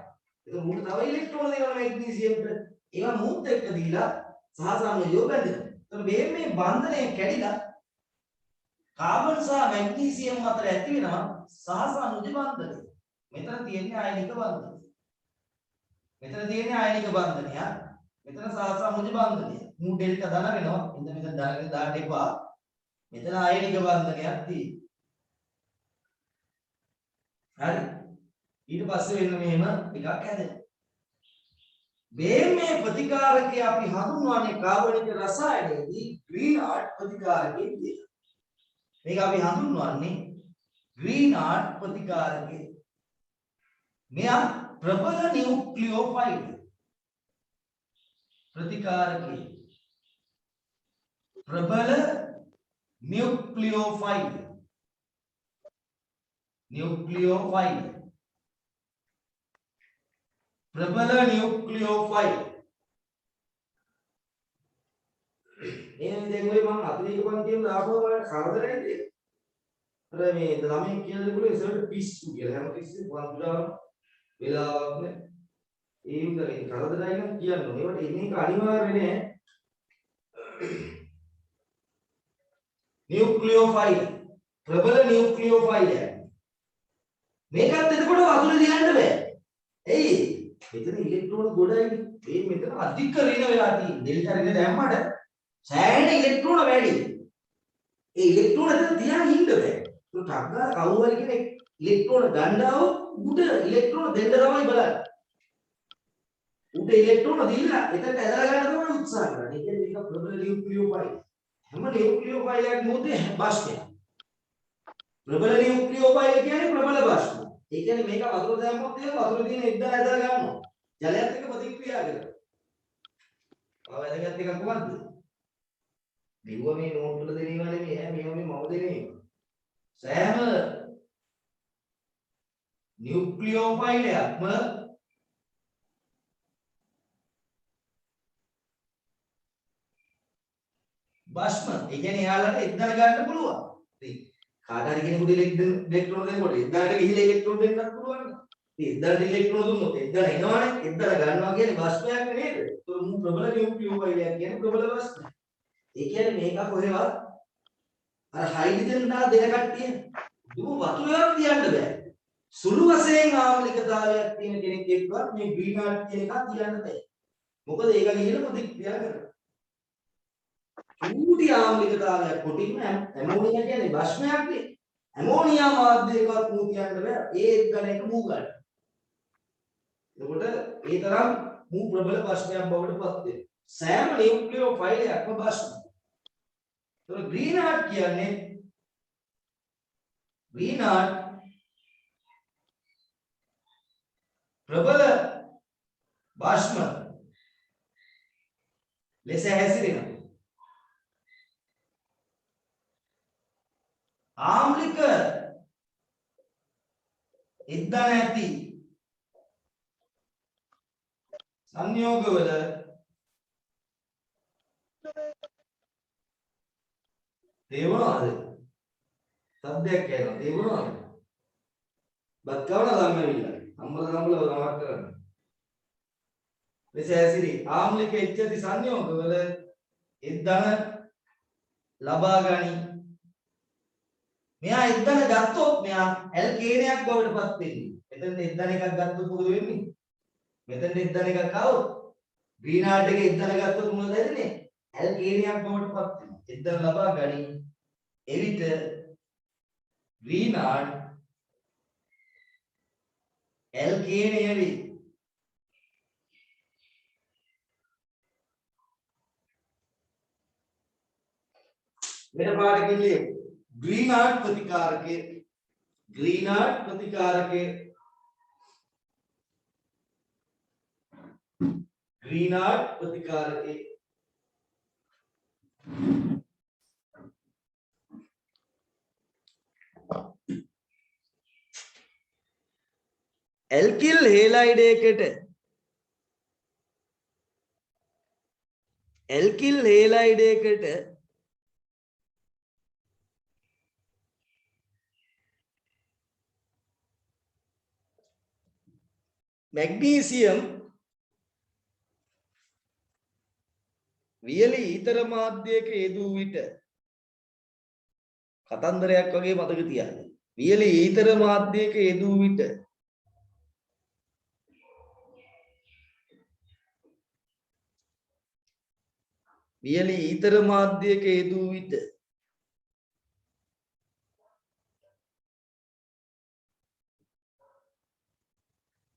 ඒක මූට තව ඉලෙක්ට්‍රෝන දෙනවා මැග්නීසියම්ට. ඒවා මූත් එක්ක දීලා සහසානුජය බැඳෙනවා. එතකොට මේ බන්ධනය කැඩිලා කාබන් සහ මැග්නීසියම් අතර ඇති වෙනවා සහසානුජය බන්ධනය. මෙතන තියෙන්නේ ආයනික බන්ධනය. මෙතන තියෙන්නේ ආයනික බන්ධනය. මෙතන සහසානුජය බන්ධනය. මූ ඩෙල්ටා ධන වෙනවා. මෙතන ධන දාන්න එපා. මෙතන ආයනික බන්ධනයක් තියෙනවා. හරි. ඊට පස්සේ වෙන මෙහෙම ටිකක් හැදෙනවා. මේ ප්‍රතිකාරකය අපි හඳුන්වන්නේ කාබනික රසායනයේදී ග්‍රීන්හාර්ට් ප්‍රතිකාරකය කියලා. මේක අපි හඳුන්වන්නේ ග්‍රීන්හාර්ට් ප්‍රතිකාරකය. මෙයා ප්‍රබල නියුක්ලියෝෆයිල් ප්‍රතිකාරකය. ප්‍රබල නියුක්ලියෝෆයිල් ප්‍රබල නියුක්ලියෝෆයිල්. එහෙනම් දැන් ඔය මම අතිරේක පන්තියෙන් දාපුවා බලන්න කරදරයිද? අර මේ ළමයි කියන දේ වල ඉස්සරට පිස්සු කියලා හැම තිස්සෙම වන්දුරාම වෙලාවක් නෑ. ඒ විතරේ කරදරයි නම් කියන්න ඕනේ. ඒවට එන්නේ අනිවාර්ය නෑ. නියුක්ලියෝෆයිල් ප්‍රබල නියුක්ලියෝෆයිල්. මේකත් එතකොට වතුර දිහන්න බෑ. එයි මෙතන ඉලෙක්ට්‍රෝන ගොඩයි. මේ මෙතන අධික ඍණ වෙලා තියෙන. ඩෙල්ටා ඍණ දැම්මට සෑහෙන ඉලෙක්ට්‍රෝන වැඩි. ඒ ඉලෙක්ට්‍රෝන එතන තියාගෙන ඉන්න බෑ. ඒක ටග්ගා කවුරු හරි කෙනෙක් ඉලෙක්ට්‍රෝන ගන්නව උඩ ඉලෙක්ට්‍රෝන දෙන්න තමයි බලන්නේ. උඩ ඉලෙක්ට්‍රෝන දීලා එතනට ඇදලා ගන්න තමයි උත්සාහ කරන්නේ. ඒ කියන්නේ මේක ප්‍රබල නියුක්ලියෝෆයිල්. හැම නියුක්ලියෝෆයිලයක් මොකද බාෂ්පයක්. ප්‍රබල නියුක්ලියෝෆයිල් කියන්නේ ප්‍රබල බාෂ්ප. ඒ කියන්නේ මේක වතුර දැම්මොත් ඒක වතුර තියෙන ඉද්දා ඇදලා ගන්නවා. ජලයත් එක්ක ප්‍රතික්‍රියා කරනවා. වැදගත් එකක් මොකද්ද? මෙව මේ නෝට් වල දෙන ඒවා නෙමෙයි ඈ මේව මේ මම දෙන ඒවා. සෑම නියුක්ලියෝෆයිලයක්ම බස්ම ඒ කියන්නේ එයාලට එද්දලා ගන්න පුළුවන්. ඉතින් කාට හරි කෙනෙකුට ඉලෙක්ට්‍රෝන දෙනකොට එද්දාට ගිහිල්ලා ඉලෙක්ට්‍රෝන දෙන්නත් පුළුවන්. ඉතින් එද්දාට ඉලෙක්ට්‍රෝන දුන්නොත් එද්දලා එනවනේ. එද්දලා ගන්නවා කියන්නේ බස්මයක් නේද? ඒක මු ප්‍රබල නියුක්ලියෝෆයිලයක් කියන්නේ ප්‍රබල බස්ම. ඒ කියන්නේ මේක කොහෙවත් අර හයිඩ්‍රජන් දා දෙන කට්ටිය දුම වතුරක් තියන්න බෑ. සුළු වශයෙන් ආම්ලිකතාවයක් තියෙන කෙනෙක් එක්කවත් මේ ග්‍රීන්හාර්ට් කියන එක තියන්න බෑ. මොකද ඒක ගිහින් ප්‍රතික්‍රියා කරනවා. චූටි ආම්ලිකතාවයක් කොටින්ම ඇමෝනියා කියන්නේ බස්මයක් නේ. ඇමෝනියා මාධ්‍යයකවත් මූ කියන්න බෑ. ඒ එක්කන එක මූ ගන්න. එතකොට ඒ තරම් මූ ප්‍රබල බස්මයක් බවට පත් වෙනවා. සෑම නියුක්ලියෝෆයිලයක්ම බස්ම. तो ग्रीनहार्ट කියන්නේ ग्रीनहार्ट ප්‍රබල බාෂ්ම ලෙස හැසිරෙනවා. ආම්ලික ඉද්දා නැති සංයෝගවල තේරුණාද? සද්දයක් එනවා තේරුණාද? බත් කවන ළමයිලා අම්බල නම්බල නමක් කරන්න. එසෑසිරි ආම්ලික එච්චති සංයෝගවල එද්දන ලබා ගනි. මෙයා එද්දන ගත්තොත් මෙයා ඇල්කේනයක් බවට පත් වෙන්නේ. මෙතෙන් එද්දන එකක් ගත්තොත් මොකද වෙන්නේ? මෙතෙන් එද්දන එකක් આવොත් ග්‍රීනාඩ් එකේ එද්දන ගත්තොත් මොකද වෙන්නේ? ඇල්කේනයක් බවට පත් වෙනවා. එද්දන ලබා ගනි. එවිට ග්‍රීනාඩ් ඇල්කේනය වේ. मेरा पाठ के लिए ग्रीनार्ड प्रतिकार के एल्किल हेलाइडेකට मैग्नीशियम වියලි ඊතර මාධ්‍යයක යෙදූ විට කතන්දරයක් වගේ මතක තියාගන්න. වියලි ඊතර මාධ්‍යයක යෙදූ විට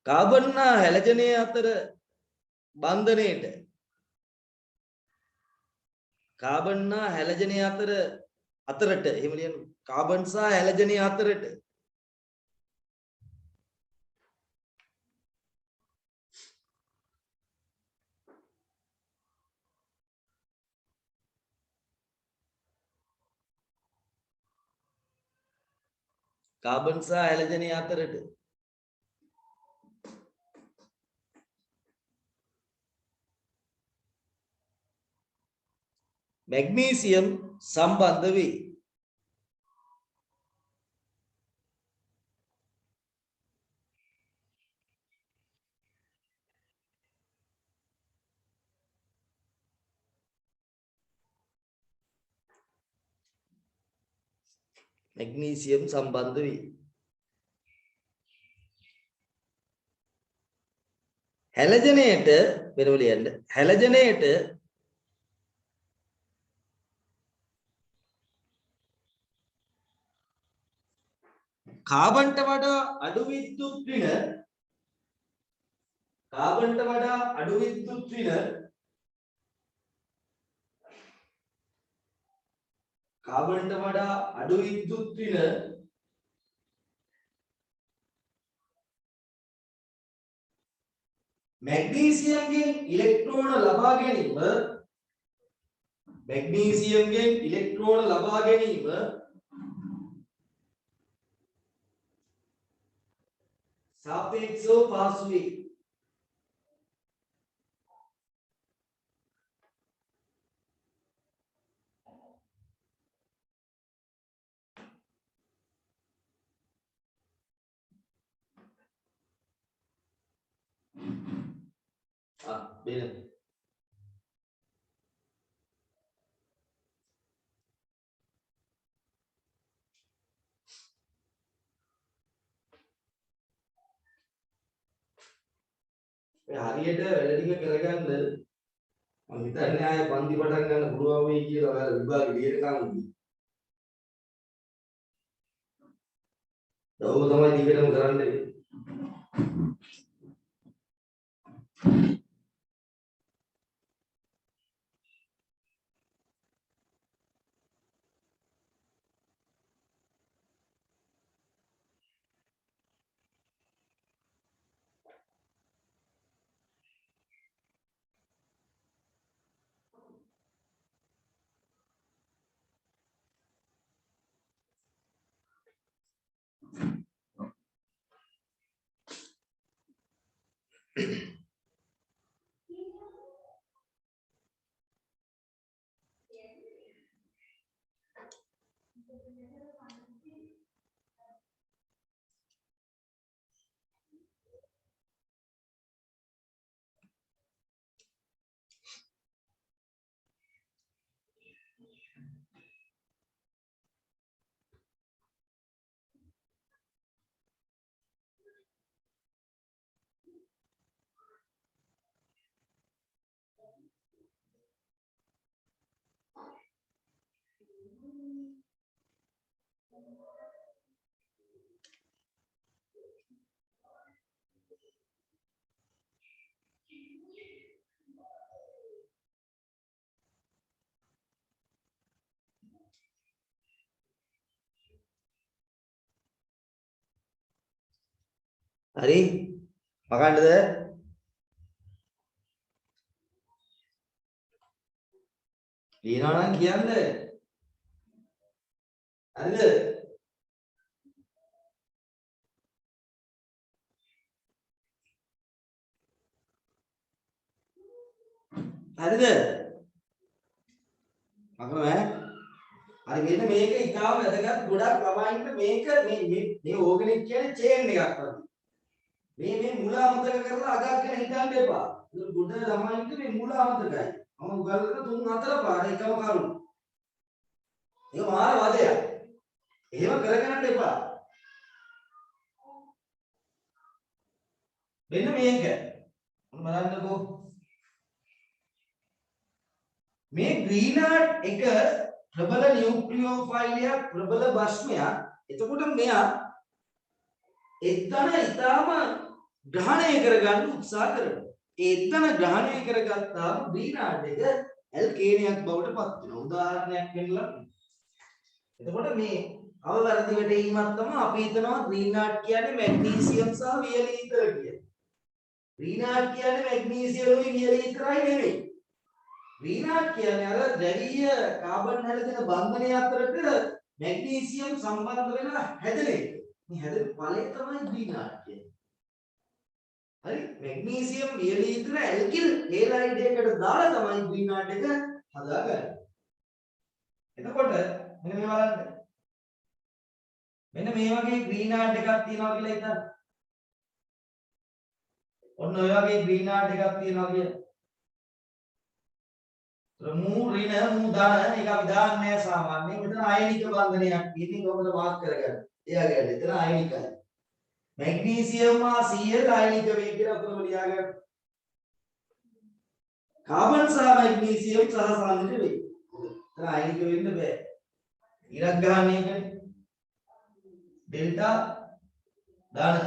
කාබන් හා හැලජනය අතර බන්ධනයට අතරට එහෙම ලියන්න. කාබන් සහ හැලජනය අතරට मैग्नीशियम संबंध වේ. मैग्नीशियम संबंध වේ. හැලජනයට මෙතන ලියන්න. හැලජනයට කාබන්ට වඩා අඩු විද්‍යුත් වින मैग्नीशियमගෙන් ඉලෙක්ට්‍රෝන ලබා ගැනීම सापेक्षව පහසු වේ. බෙල හරියට වැඩ ටික කරගන්න මම හිතන්නේ ආයේ පන්ති පටන් ගන්න පුළුවන් වෙයි කියලා ඔයාලා විභාගෙ ලියනකම් දවෝ තමයි දිගටම කරන්නේ. හරි මකන්නද ලියනවා නම් කියන්න හරිද හරිද මකනවා හරි මෙන්න මේක ඉතාම වැදගත් ගොඩක් ළමයින්ට මේක මේ ඕගනික් කියන්නේ චේන් එකක් වගේ මේ මුල අමතක කරලා අගක් ගැන හිතන්න එපා ඒක ගොඩ ළමයින්ට මේ මුල අමතකයි මම උගල් කරන 3-4 පාර එකම කරුණ ඒක මාර වදයක් එහෙම කරගන්න එපා මෙන්න මේක බලන්නකෝ මේ ග්‍රීනාඩ් එක ප්‍රබල නියුක්ලියෝෆයිලයක් ප්‍රබල භස්මයක් එතකොට මෙයා එක්තන ඊටාම ග්‍රහණය කරගන්න උත්සාහ කරනවා ඒ එක්තන ග්‍රහණය කරගත්තාම ග්‍රීනාඩ් එක ඇල්කේනයක් බවට පත් වෙනවා උදාහරණයක් වෙන්නලා එතකොට මේ අවවැරදි වැටීමක් තමයි අපි හිතනවා ග්‍රීනාඩ් කියන්නේ මැග්නීසියම් සහ වියලි ඊතර කියලා ග්‍රීනාඩ් කියන්නේ මැග්නීසියම් වලින් වියලි ඊතරයි නෙවෙයි ග්‍රීනාඩ් කියන්නේ අර ද්‍රවීය කාබන් හැලගෙන බන්ධනය අතරට මැග්නීසියම් සම්බන්ධ වෙලා හැදෙන එක. මේ හැදෙන ඵලය තමයි ග්‍රීනාඩ් කියන්නේ. හරි මැග්නීසියම් වියලි ඊතර ඇල්කිල් හේලයිඩ් එකකට දාලා තමයි ග්‍රීනාඩ් එක හදාගන්නේ. එතකොට මෙන්න මේ බලන්න. මෙන්න මේ වගේ ග්‍රීනාඩ් එකක් තියෙනවා කියලා හිතන්න. ඔන්න ඔය වගේ ග්‍රීනාඩ් එකක් තියෙනවා කියලා මූ ඍණ මූ ධන ඒක අපි දාන්නේ සාමාන්‍යයෙන් මෙතන අයනික බන්ධනයක් තියෙන්නේ කොහොමද මාක් කරගන්නේ එයාගේ එතන අයනිකයි මැග්නීසියම් හා Cl අයනික වේ කියලා අපිට ලියාගන්න කාබන් සහ මැග්නීසියම් සහසාන්විත වේ එතන අයනික වෙන්න බෑ ඉරක් ගන්න එකනේ ඩෙල්ටා ධන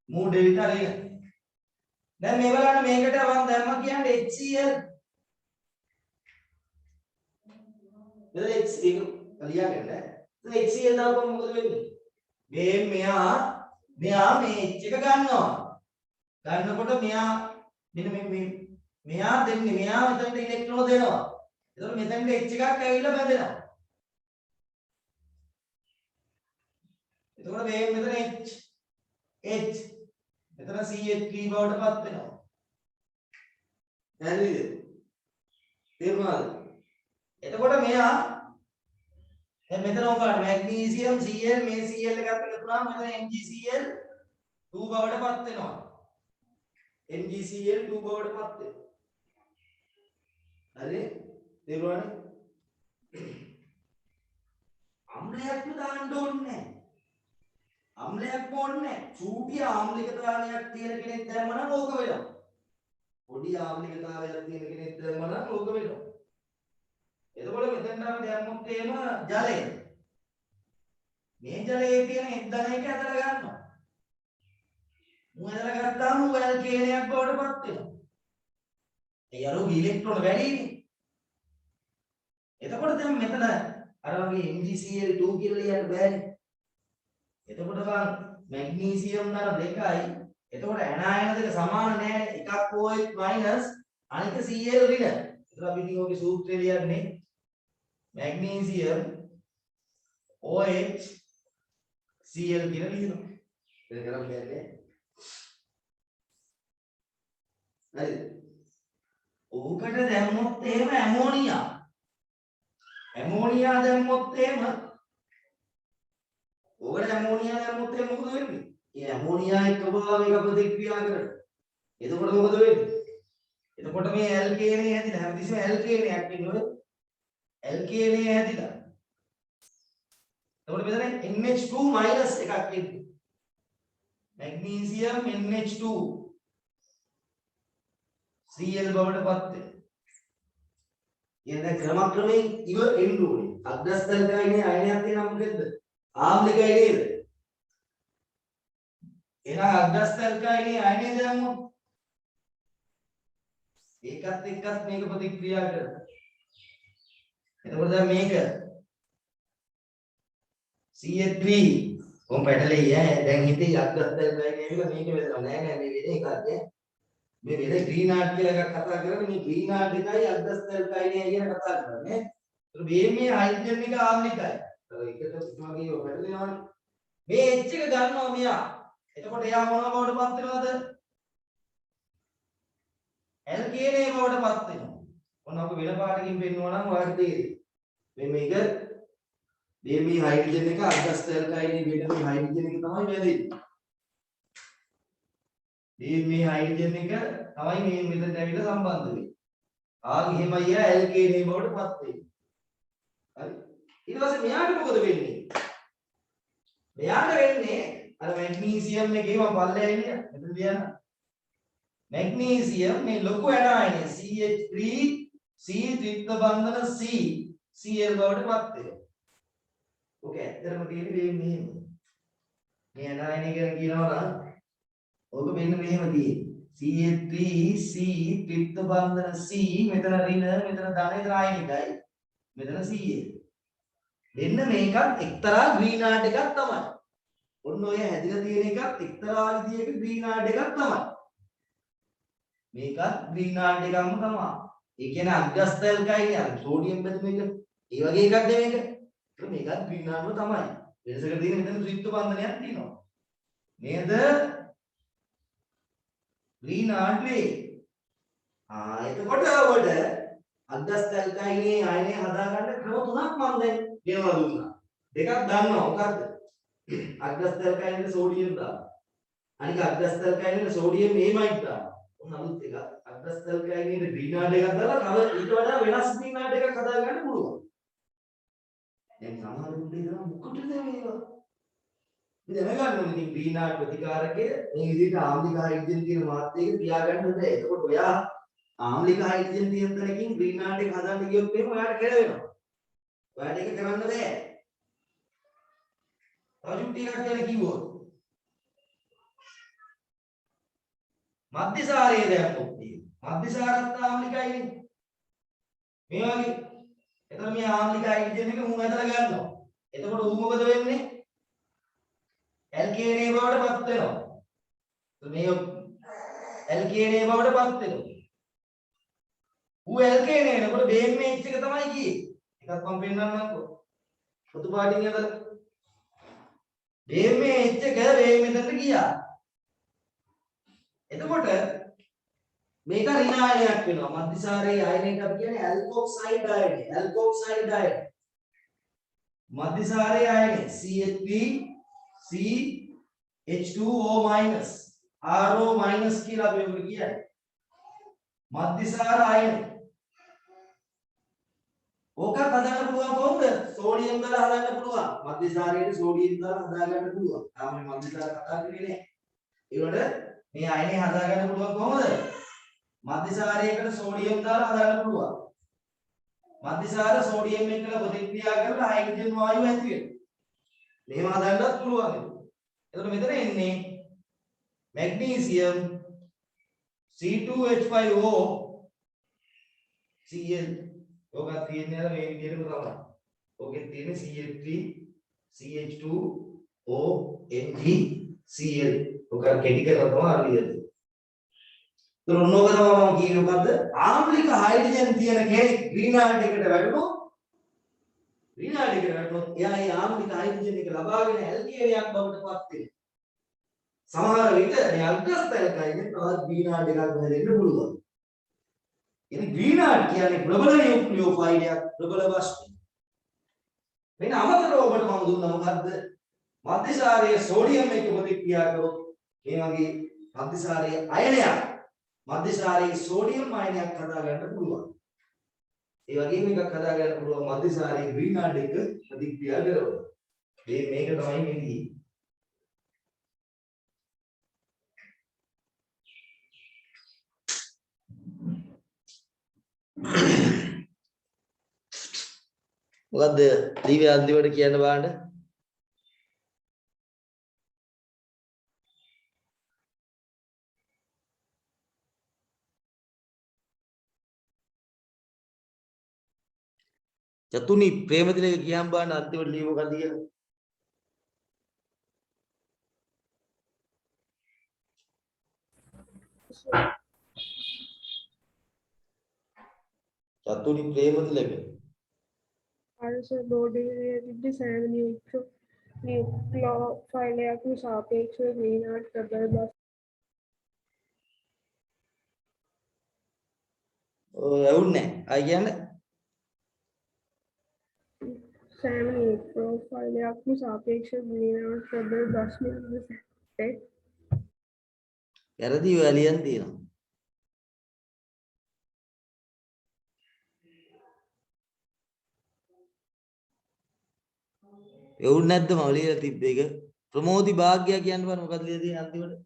මූ ඩෙල්ටා ඍණ දැන් මේ බලන්න මේකට මම දැම්ම කියන්නේ HCl එතන X එක ලියාගන්න. එතන HCl දාපුවම මොකද වෙන්නේ? මෙයා මේ H එක ගන්නවා. ගන්නකොට මෙයා දෙන්නේ මෙයා මෙතනට ඉලෙක්ට්‍රෝන දෙනවා. එතකොට මෙතනට H එකක් ඇවිල්ලා බැඳෙනවා. එතකොට මේ මෙතන H මෙතන CH3 බවට පත් වෙනවා. හරිද? තේරුණාද? එතකොට මෙයා දැන් මෙතන ඔකට මැග්නීසියම් Cl මේ Cl එකත් එකතු වුණාම මෙතන MgCl 2 බවට පත් වෙනවා. MgCl 2 බවට පත් වෙනවා. හරි? තේරුණානේ? අම්ලයක්ම දාන්න ඕනේ නැහැ. අම්ලයක් ඕනේ නැහැ. චූටි ආම්ලිකතාවයක් තියෙන කෙනෙක් දැම්මම ඕක වෙනවා. පොඩි ආම්ලිකතාවයක් තියෙන කෙනෙක් දැම්මම ඕක වෙනවා. එතකොට මෙතෙන් අපි දැම්මොත් එහෙම ජලය. මේ ජලයේ තියෙන එක්දණයක ඇදලා ගන්නවා. මු ඇදලා ගත්තාම ඌ ඇල්කේනයක් බවට පත් වෙනවා. ඒ අරෝගේ ඉලෙක්ට්‍රෝන වැඩිනේ. එතකොට දැන් මෙතන අර වගේ MgCl2 කියලා ලියන්න බෑනේ. එතකොට බලන්න මැග්නීසියම් දාන දෙකයි. එතකොට ඇනායන දෙක සමාන නෑ. එකක් OH මයිනස් අනික Cl ඍණ. එතකොට අපි ඉතින් ඔගේ සූත්‍රය ලියන්නේ magnesium OH Cl කියලා ලියනවා. ඒක කරන් බෑනේ. හරිද? ඕකට දැම්මොත් එහෙම ඇමෝනියා. ඇමෝනියා දැම්මොත් එහෙම ඕකට ඇමෝනියා දැම්මොත් එහෙම මොකද වෙන්නේ? ඒ ඇමෝනියා එක්ක භාවික ප්‍රතික්‍රියා කරනවා. එතකොට මොකද වෙන්නේ? එතකොට මේ ඇල්කේනේ හැදිලා හැමතිස්සෙම ඇල්කේනයක් ඉන්නවනේ. ඇල්කේනේ හැදිලා. එතකොට මෙතන NH2 මයිනස් එකක් ඉන්නේ. මැග්නීසියම් NH2 Cl බවට පත් වෙනවා. එන ක්‍රමක්‍රමයෙන් ඉව එන්න ඕනේ. අග්‍රස්තල්කයිනේ අයනයක් තියෙනවා මොකෙද්ද? ආම්ලිකයි නේද? එහෙනම් අග්‍රස්තල්කයිනේ අයනය දැම්මොත් ඒකත් එක්කත් මේක ප්‍රතික්‍රියා කරනවා. එතකොට දැන් මේක CH3 කොම් පැටලෙයි ඈ දැන් හිතේ අග්‍රස්තල් ගයිනේ මේක මේක වෙලා නෑ නෑ මේ වෙන එකක් ඈ මේ වෙන ග්‍රීනාඩ් කියලා එකක් කතා කරන්නේ මේ ග්‍රීනාඩ් එකයි අග්‍රස්තල් ගයිනේ කියන කතා කරන්නේ ඒතර මේ හයිඩ්‍රජන් එක ආම්ලිකයි ඒතර එකට මගේ පැටලෙනවනේ මේ H එක ගන්නවා මෙයා එතකොට එයා මොන බවටපත් වෙනවද ඇල්කේනේ බවටපත් වෙනවා ඔන්න අප වෙන පාටකින් පෙන්වනවා නම් ඔයාලට තේරෙයි මේක මේ හයිඩ්‍රජන් එක අග්‍රස්තල් ගයිනේ වෙන මේ හයිඩ්‍රජන් එක තමයි වැදෙන්නේ මේ හයිඩ්‍රජන් එක තමයි මේ මෙතනට ඇවිල්ලා සම්බන්ධ වෙන්නේ. එහෙමයි යා ඇල්කේනේ බවටපත් වෙන්නේ. හරි. ඊට පස්සේ මෙයාට මොකද වෙන්නේ? මෙයාට වෙන්නේ අර මැග්නීසියම් එකේ මම පල්ලෙහා ඉන්නේ. මෙතන තියන්න. මැග්නීසියම් මේ ලොකු ඇනයින CH3 C ත්‍රිත්ව බන්ධන C Cl බවටපත් වෙනවා. ඔක ඇත්තටම තියෙන්නේ මෙහෙම. මේ ඇනයින එක කියනවා නම් ඔක මෙන්න මෙහෙම තියෙන්නේ. CH3 C ත්‍රිත්ව බන්ධන C මෙතන ඍණ මෙතන ධන එතන ආයනිකයි. මෙතන Cl. මෙන්න මේකත් එක්තරා ග්‍රීනාඩ් එකක් තමයි. ඔන්න ඔය හැදිලා තියෙන එකත් එක්තරා විදියක ග්‍රීනාඩ් එකක් තමයි. මේකත් ග්‍රීනාඩ් එකක්ම තමයි. ඒ කියන්නේ අග්‍රස්තල් ගයිනේ අර සෝඩියම් බැඳුම එක. ඒ වගේ එකක් නෙමෙයි මේක. ඒක මේකත් ග්‍රීනාඩ්ම තමයි. වෙනසකට තියෙන මෙතන ත්‍රිත්ව බන්ධනයක් තියෙනවා. නේද? ග්‍රීනාඩ් වේ. එතකොට ඔබට අග්‍රස්තල් ගයිනේ ආයනේ හදාගන්න ක්‍රම තුනක් මම දැන් ගෙනලා දුන්නා. දෙකක් දන්නවා මොකද්ද? අග්‍රස්තල් ගයිනේ සෝඩියම් දාන්න. අනික අග්‍රස්තල් ගයිනේ සෝඩියම් මේමයි දාන්න. ඔන්න අලුත් එක. අග්‍රස්තල් ගයිනේ ග්‍රීනාඩ් එකක් දාලා තව ඊට වඩා වෙනස් ග්‍රීනාඩ් එකක් හදාගන්න පුළුවන්. දැන් සමහර උදේ දා මොකටද මේවා? මේ දැනගන්න ඕනේ ඉතින් ග්‍රීනාඩ් ප්‍රතිකාරකය මේ විදිහට ආම්ලික හයිඩ්‍රජන් තියෙන මාත්‍රයක තියාගන්න බෑ. එතකොට ඔයා ආම්ලික හයිඩ්‍රජන් තියෙන තැනකින් ග්‍රීනාඩ් එක හදන්න ගියොත් එහෙම ඔයාට කෙලවෙනවා. ඔයාට ඒක කරන්න බෑ. තව ටිකක් ගැන කිව්වොත් මධ්‍යසාරයේ දැම්මොත් මධ්‍යසාරත් ආම්ලිකයිනේ. මේ වගේ. එතකොට මේ ආම්ලික හයිඩ්‍රජන් එක මුණ ඇදලා ගන්නවා. එතකොට ඌ මොකද වෙන්නේ? ඇල්කේනේ බවටපත් වෙනවා. මේ ඇල්කේනේ බවටපත් වෙනවා. ඌ ඇල්කේනේ එනකොට බේස් මේච් එක තමයි කියේ. එකක් මම පෙන්නන්නම්කෝ. පොදු පාටින් ඇදලා. බේස් මේච් එක වේ මෙතනට ගියා. එතකොට මේක ඍණ ආයනයක් වෙනවා. මධ්‍යසාරයේ ආයනයට අපි කියන්නේ ඇල්කොක්සයිඩ් ආයනය. ඇල්කොක්සයිඩ් ආයනය. මධ්‍යසාරයේ ආයනය CH3 C H2O RO කියලා අපි ඔකට කියන්නේ. මධ්‍යසාර ආයනය. ඕක හදාගන්න පුළුවන් කොහොමද? සෝඩියම් දාලා හදාගන්න පුළුවන්. මධ්‍යසාරයේ සෝඩියම් දාලා හදාගන්න පුළුවන්. තාම මේ මධ්‍යසාර කතා කරන්නේ නැහැ. ඒකට මේ ආයනය හදාගන්න පුළුවන් කොහොමද? මධ්‍යසාරයකට සෝඩියම් දාලා හදාගන්න පුළුවන්. මධ්‍යසාර සෝඩියම් එක්කලා ප්‍රතික්‍රියා කරලා හයිඩ්‍රජන් වායුව ඇති වෙනවා. මෙහෙම හදන්නත් පුළුවන්. එතකොට මෙතන එන්නේ මැග්නීසියම් C2H5O Cl. ඔක තියෙන්නේ අර මේ විදිහටම තමයි. ඔකේ තියෙන්නේ CH3 CH2O NgCl. ඔක කෙටි කරලා තමයි අරියද. ඒතර ඔන්නෝක තමයි මම කියන්නේ මොකද්ද? ආම්ලික හයිඩ්‍රජන් තියෙන කෙනෙක් ග්‍රීනාඩ් එකට වැටුණොත් රීනාඩ් එකට වැටුණොත් එයා ඒ ආම්ලික හයිඩ්‍රජන් එක ලබාගෙන ඇල්කේනයක් බවට පත් වෙනවා. සමහර විට මේ අග්‍රස්තල් ගයිනේ තවත් ග්‍රීනාඩ් එකක් හැදෙන්න පුළුවන්. ඉතින් ග්‍රීනාඩ් කියන්නේ ප්‍රබල නියුක්ලියෝෆයිල් එකක් ප්‍රබල වස්තු. මෙන්න අමතරව ඔබට මම දුන්නා මොකද්ද? මධ්‍යසාරයේ සෝඩියම් එක්ක ප්‍රතික්‍රියා කරොත් මේ වගේ මධ්‍යසාරයේ අයනයක් මධ්‍යසාරයේ සෝඩියම් අයනයක් හදාගන්න පුළුවන්. ඒ වගේම එකක් හදාගන්න පුළුවන් මධ්‍යසාරයේ ග්‍රීනාඩ් එක ප්‍රතික්‍රියා කරනවා. මේක තමයි මේදී. මොකද්ද දීවේ අන්තිමට කියන්න බලන්න. චතුනි ප්‍රේමතිලක කියන් බලන්න අන්තිමට ලීව මොකද්ද කියලා. චතුනි ප්‍රේමතිලක බෝඩිවියටි සෑම නියුක්ලෝෆයිලයක්ම සාපේක්ෂව ග්‍රීන්හාට් ප්‍රබල බස් ඔය ඇවුන්නේ අය කියන්නේ සෑම නියුක්ලෝෆයිලයක්ම සාපේක්ෂව ග්‍රීන්හාට් ප්‍රබල බස්මියක්ද වැරදි ඔය ලියන් තියෙනවා එවුන් නැද්ද මම ලියලා තිබ්බ එක ප්‍රමෝදි භාග්‍ය කියන්න බෑ මොකක්ද ලියලා තියෙන්නේ අන්තිමට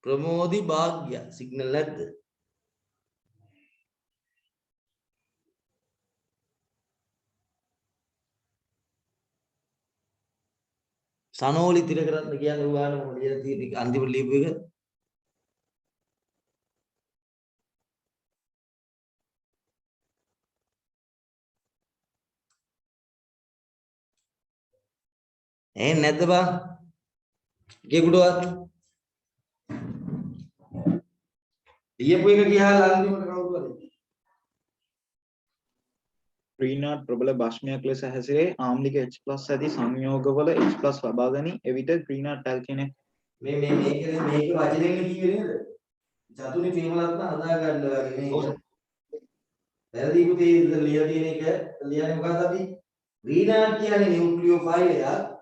ප්‍රමෝදි භාග්‍ය සිග්නල් නැද්ද සනෝලි තිර කරන්න කියන්නේ උගාන මම ලියලා තියෙන්නේ අන්තිමට ලියපු එක නැද්ද බා ගෙකුටවත් ලියපු එක ගියාලා අන්තිමට කවුරු හරි ග්‍රීන්හාට් ප්‍රබල භස්මයක් ලෙස හැසිරේ ආම්ලික H+ ඇති සංයෝගවල H+ ලබා ගනි. එවිට ග්‍රීන්හාට් ඇල්කේනයක් මේක වචනෙන් කිව්වේ නේද චතුනි ප්‍රේමරත්න හදා ගන්නවා වගේ මේක වැරදි පුතේ ලියලා තියෙන එක ලියන්නේ මොකක්ද අපි ග්‍රීන්හාට් කියන්නේ නියුක්ලියෝෆයිල් එකක්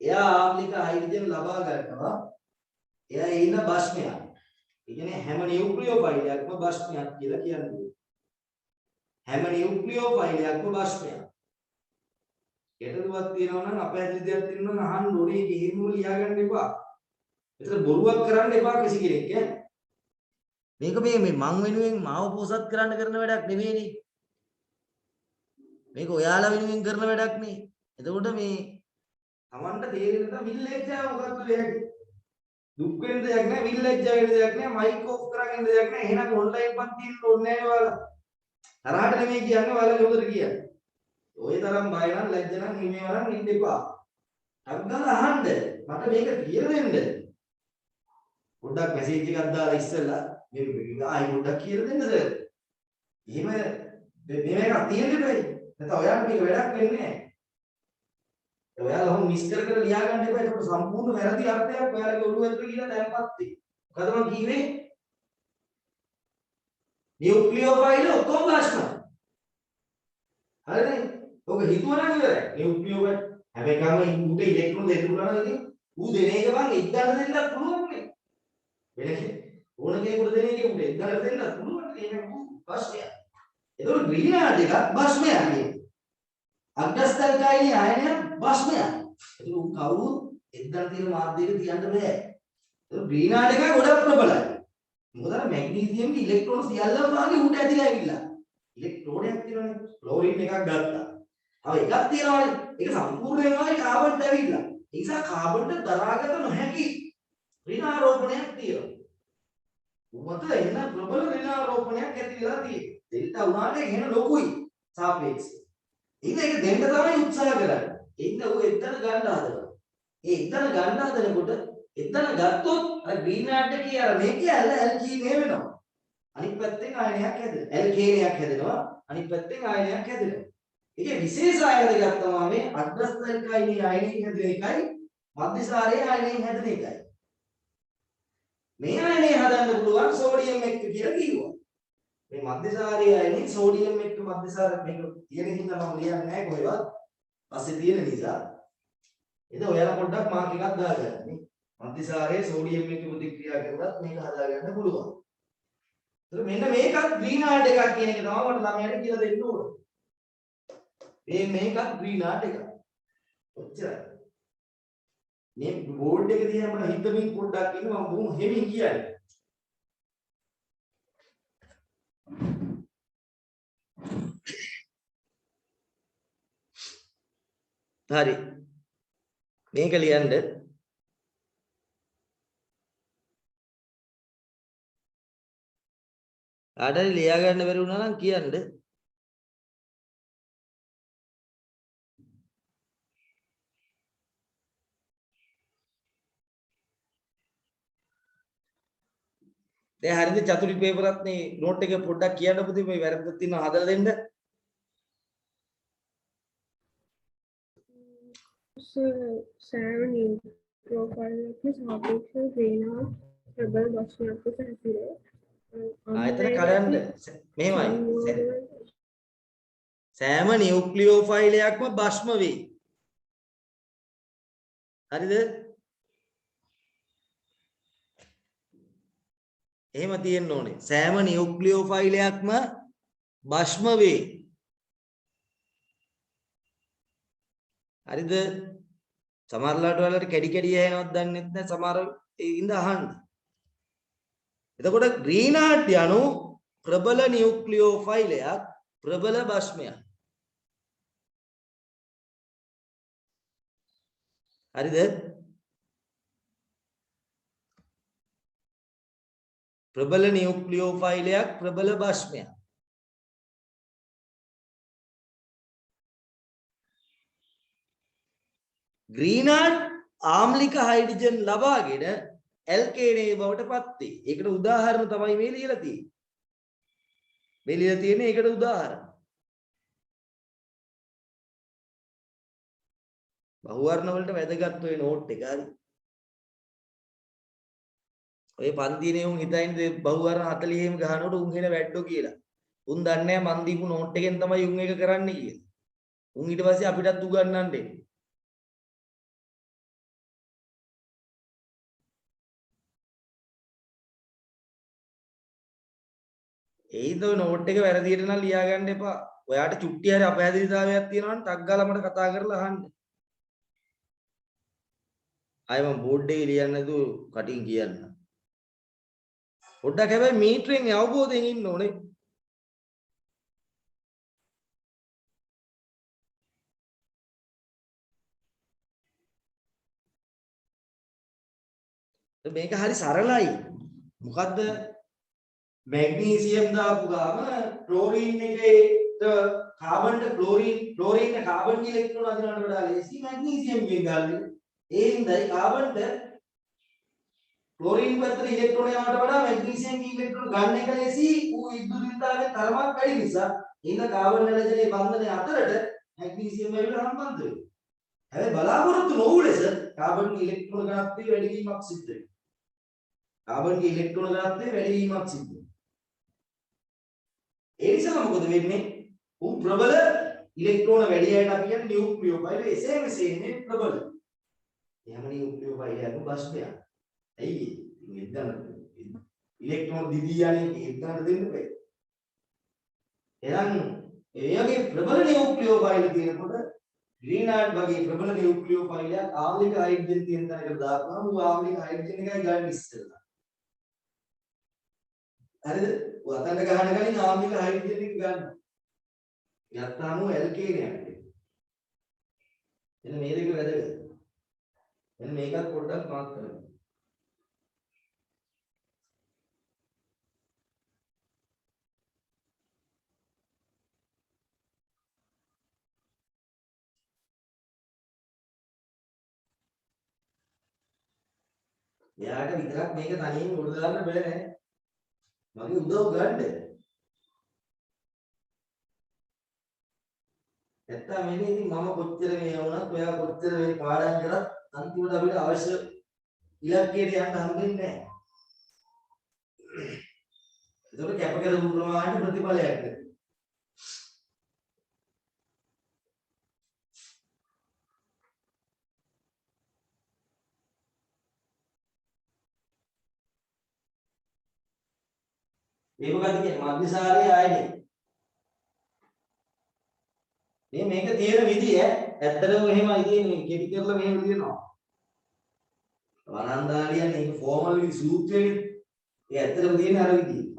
එයා ආම්ලික හයිඩ්‍රජන් ලබා ගන්නවා එයා ඉන්න භස්මයක් ඒ කියන්නේ හැම නියුක්ලියෝෆයිල් එකක්ම භස්මයක් කියලා කියන්නේ හැම නියුක්ලියෝෆයිල් එකක්ම භස්මයක් ගැටලුවක් තියෙනවා නම් අපැහැදිලි දෙයක් තියෙනවා නම් අහන්න ඕනේ ගිහින්ම ලියා ගන්න එපා ඒතර බොරුවක් කරන්න එපා කිසි කෙනෙක් මේක මේ මං වෙනුවෙන් මාව පොසත් කරන්න කරන වැඩක් නෙමෙයිනේ මේක ඔයාලා වෙනුවෙන් කරන වැඩක් නේ එතකොට මේ Tamanට තේරෙන්න නම් විල්ලෙජ්ජාව මොකක්ද දෙයක් දුක් වෙන දෙයක් නෑ විල්ලෙජ්ජාව වෙන දෙයක් නෑ මයික් ඔෆ් කරගෙන දෙයක් නෑ එහෙනම් ඔන්ලයින් පත් තියෙන්න ඕනේ නෑ ඔයාලා තරහට නෙමෙයි කියන්නේ ඔයාලා උදේට කියන්නේ ඔය තරම් බය නම් ලැජ්ජ නම් හිමේ වරන් ඉන්න එපා අග්ගල අහන්න මට මේක කියලා දෙන්න පොඩ්ඩක් මැසේජ් එකක් දාලා ඉස්සෙල්ලා මේ ආයි පොඩ්ඩක් කියලා දෙන්න සර් එහෙම මේක තියෙන්න බෑ නැත්නම් ඔයාලට මේක වැඩක් වෙන්නේ නෑ ඔයාලා හොම් මිස් කර කර ලියා ගන්න එපා ඒක සම්පූර්ණ වැරදි අර්ථයක් ඔයාලගේ ඔළුව ඇතුලේ කියලා දැම්පත් වෙයි මොකද මම කිව්වේ නියුක්ලියෝෆයිල් ඔක්කොම භාෂ්ම හරිද ඔක හිතුවනම් ඉවරයි නියුක්ලියෝෆයිල් හැම එකම උට ඉලෙක්ට්‍රෝන දෙන්න පුළුවන් නේද ඌ දෙන එක මං එක්දන්න දෙන්නත් පුළුවන් නේ වෙන ඕන කෙනෙකුට දෙන එක උට එක්දන්න දෙන්නත් පුළුවන් ඒක භාෂ්මය ඒතකොට ග්‍රීන්හාට් එක භාෂ්මයක් නේ අග්‍රස්තල්කයිනේ ආයනය භස්මයක්. ඒක කවුරුත් එක්දන් තියෙන මාධ්‍යයක තියන්න බෑ. ඒක ග්‍රීන්හාට් එක ගොඩක් ප්‍රබලයි. මොකද අර මැග්නීසියම්ගේ ඉලෙක්ට්‍රෝන සියල්ලම වාගේ උඩ ඇදිලා ඇවිල්ලා. ඉලෙක්ට්‍රෝනයක් තියෙනවනේ. ක්ලෝරින් එකක් ගත්තා. තව එකක් තියෙනවනේ. ඒක සම්පූර්ණයෙන්ම කාබන්ට ඇවිල්ලා. ඒ නිසා කාබන්ට දරාගත නොහැකි ඍණාරෝපණයක් තියෙනවා. උමත එන ප්‍රබල ඍණාරෝපණයක් ඇති වෙලා තියෙනවා. දෙල්ටා උනාට එහෙම ලොකුයි සාපේක්ෂව. ඒක දෙන්න තමයි උත්සාහ කරන්නේ. එන්න ඌ එතන ගන්න හදනවා. ඒ එතන ගන්න හදනකොට එතන ගත්තොත් අර ග්‍රීන්හාට් එකේ අර මේකේ ඇල්කීනේ වෙනවා. අනිත් පැත්තෙන් ආයනයක් හැදෙනවා. ඇල්කේනයක් හැදෙනවා. අනිත් පැත්තෙන් ආයනයක් හැදෙනවා. ඒකේ විශේෂ ආයන දෙකක් තමයි මේ අග්‍රස්තල්කයිනේ ආයනයෙන් හැදෙන එකයි මධ්‍යසාරයේ ආයනයෙන් හැදෙන එකයි. මේ ආයනය හදන්න පුළුවන් සෝඩියම් එක්ක කියලා කිව්වා. මේ මධ්‍යසාරයේ ආයනේ සෝඩියම් එක්ක මධ්‍යසාර මේක තියෙන හින්දා මම ලියන්නේ නැහැ කොහෙවත්. පස්සේ තියෙන නිසා. එතන ඔයාලා පොඩ්ඩක් මාක් එකක් දාගන්න. මේ මධ්‍යසාරයේ සෝඩියම් එක්ක ප්‍රතික්‍රියා කරනවත් මේක හදාගන්න පුළුවන්. ඒතර මෙන්න මේකත් ග්‍රීන්හාට් එකක් කියන එක තමයි මට ළමයාට කියලා දෙන්න ඕනේ. මේකත් ග්‍රීන්හාට් එකක්. ඔච්චරයි. මේ බෝඩ් එක දිහා මම හිතමින් පොඩ්ඩක් ඉන්න මම බොහොම හෙමින් කියන්නේ. හරි මේක ලියන්න ආඩරි ලියා ගන්න බැරි වුණා නම් කියන්න දැන් හරිද චතුරි පේපරත් නේ නෝට් එක පොඩ්ඩක් කියන්න පුතේ මේ වැරද්දක් තියෙනවා හදලා දෙන්න. So, Sam new profile में सापेक्ष ग्रीनहाउस प्रबल बसनात्मक හැසිරේ. ආයතන කඩන්න මෙහෙමයි. සෑම නියුක්ලියෝෆයිලයක්ම භස්ම වේ. හරිද? එහෙම තියෙන්න ඕනේ. සෑම නියුක්ලියෝෆයිලයක්ම භස්ම වේ. හරිද? සමහරලාට වලට කැඩි කැඩි යනවත් දන්නේ නැත්නම් සමහර ඒකින්ද අහන්න. එතකොට ග්‍රීන්හාර්ට් යනු ප්‍රබල නියුක්ලියෝෆයිලයක් ප්‍රබල භස්මයක්. හරිද? ප්‍රබල නියුක්ලියෝෆයිලයක් ප්‍රබල භස්මයක්. ග්‍රීන්හාර්ට් ආම්ලික හයිඩ්‍රජන් ලබාගෙන ඇල්කේනේ බවට පත් වේ. ඒකට උදාහරණ තමයි මේ ලියලා තියෙන්නේ. මේ ලියලා තියෙන්නේ ඒකට උදාහරණ. බහුවර්ණ වලට වැදගත් ඔය නෝට් එක හරි. ඔය පන්තියේ උන් හිතන්නේ බහුවර්ණ 40 එහෙම ගහනකොට උන් හෙන වැඩෝ කියලා. උන් දන්නේ නැහැ මන් දීපු නෝට් එකෙන් තමයි උන් එක කරන්නේ කියලා. උන් ඊට පස්සේ අපිටත් උගන්වන්නේ. ඒයිද ඔය නෝට් එක වැරදියට නම් ලියා ගන්න එපා. ඔයාට චුට්ටි හරි අපහැදිලිතාවයක් තියෙනවා නම් ටක් ගාලා මට කතා කරලා අහන්න. ආයෙ මම බෝඩ් එකේ ලියන්නේ නැතුව කටින් කියන්න. පොඩ්ඩක් හැබැයි මීටරෙන් අවබෝධයෙන් ඉන්න ඕනේ. මේක හරි සරලයි. මොකද්ද? මැග්නීසියම් දාපු ගාම ක්ලෝරින් එකේට කාබන්ට ක්ලෝරින් කාබන් ඉලෙක්ට්‍රෝන අදිනවට වඩා ලේසි මැග්නීසියම් එකෙන් ගන්න. ඒ හින්දායි කාබන්ට ක්ලෝරින් පැත්තට ඉලෙක්ට්‍රෝන යවට වඩා මැග්නීසියම් ඉලෙක්ට්‍රෝන ගන්න එක ලේසි. ඌ විද්‍යුත් වින්දාවේ තරමක් වැඩි නිසා ඉන්න කාබන් හැලජලේ බන්ධනය අතරට මැග්නීසියම් ඇවිල්ලා සම්බන්ධ වෙනවා. හැබැයි බලාපොරොත්තු නොවු ලෙස කාබන් ඉලෙක්ට්‍රෝන ඝනත්වයේ වැඩි වීමක් සිද්ධ වෙනවා. කාබන් ඉලෙක්ට්‍රෝන ඝනත්වයේ වැඩි වීමක් සිද්ධ වෙනවා. ඒ නිසා මොකද වෙන්නේ? උන් ප්‍රබල ඉලෙක්ට්‍රෝන වැඩි අයට අපි කියන්නේ නියුක්ලියෝෆයිල් එසේ මෙසේ ඉන්නේ ප්‍රබල. එහෙම නියුක්ලියෝෆයිල් යන භස්මයක්. ඇයි ඒ? ඉතින් ඉලෙක්ට්‍රෝන දිදී යන්නේ එක්කනට දෙන්න බෑ. එහෙනම් එයාගේ ප්‍රබල නියුක්ලියෝෆයිල් කියනකොට ග්‍රීන්හාර්ට් වගේ ප්‍රබල නියුක්ලියෝෆයිලයක් ආම්ලික හයිඩ්‍රජන් තියෙන තැනකට දාපුවම ඌ ආම්ලික හයිඩ්‍රජන් එකයි ගන්න ඉස්සෙල්ලා. හරිද? වතන්න ගහන කලින් ආම්ලික හයිඩ්‍රජන් එක ගන්න. යත්තාම ඇල්කේනයක්. එන්න මේ දෙක වැදගත්. එන්න මේකත් පොඩ්ඩක් මාක් කරන්න. එයාට විතරක් මේක තනියෙන් උඩ දාන්න බෑ නෑ. මගේ උදව් ගන්න. නැත්තම් මෙන්න ඉතින් මම කොච්චර මේ වුණත් ඔයා කොච්චර මේ පාඩම් කරත් අන්තිමට අපිට අවශ්‍ය ඉලක්කයට යන්න හම්බෙන්නේ නැහැ. ඒකට කැප කරපු ප්‍රමාණයට ප්‍රතිඵලයක් නැහැ. මේ මොකද කියන්නේ මධ්‍යසාරයේ ආයනේ. මේක තියෙන විදිය ඇත්තටම එහෙමයි තියෙන්නේ කෙටි කරලා මෙහෙම ලියනවා. වරන්දාලියන් මේක ෆෝමල් විදි සූත්‍රයේ ඒ ඇත්තටම තියෙන අර විදිය.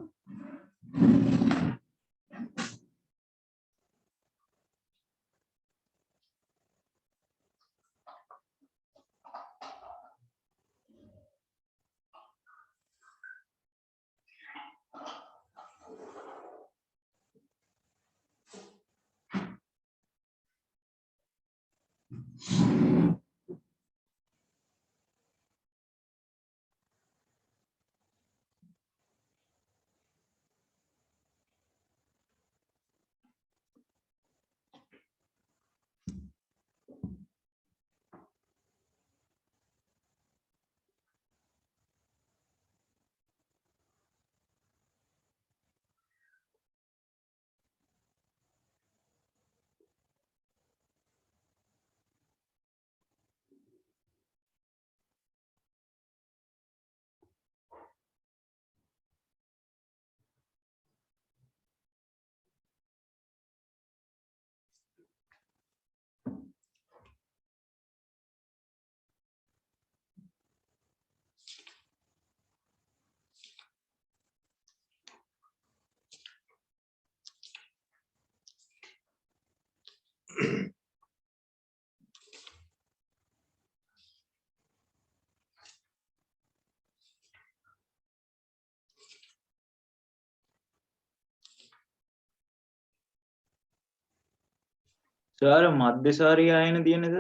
සර් මධ්‍යසාරී ආයන තියෙනද?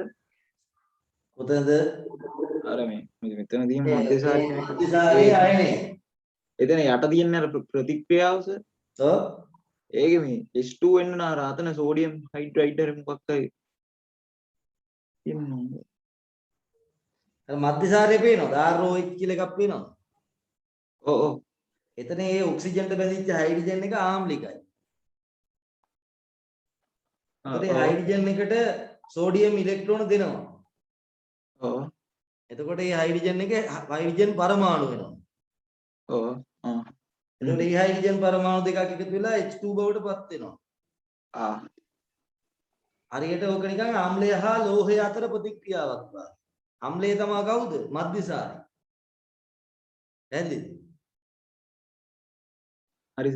කොතනද අර මේ මෙතන තියෙන මධ්‍යසාරී ආයන. මධ්‍යසාරයේ ආයනේ එතන යට තියෙන අර ප්‍රතික්‍රියාව සර්. ඔව් ඒක මේ H2 වෙන්න නා රාතන සෝඩියම් හයිඩ්‍රයිඩ් හරි මොකක් හරි තියෙනවා. අර මධ්‍යසාරයේ පේනවද ROH කියලා එකක් පේනවද ඔව් ඔව්. එතන ඒ ඔක්සිජන්ට බැඳිච්ච හයිඩ්‍රජන් එක ආම්ලිකයි ඒ හයිඩ්‍රජන් එකට සෝඩියම් ඉලෙක්ට්‍රෝන දෙනවා ඔව් එතකොට මේ හයිඩ්‍රජන් එක හයිඩ්‍රජන් පරමාණු වෙනවා ඔව් එතකොට මේ හයිඩ්‍රජන් පරමාණු දෙකක් එකතු වෙලා H2 බවට පත් වෙනවා හරියට ඕක නිකන් ආම්ලය හා ලෝහය අතර ප්‍රතික්‍රියාවක් වගේ ආම්ලය තමයි කවුද මධ්‍යසාරී පැහැදිලිද හරි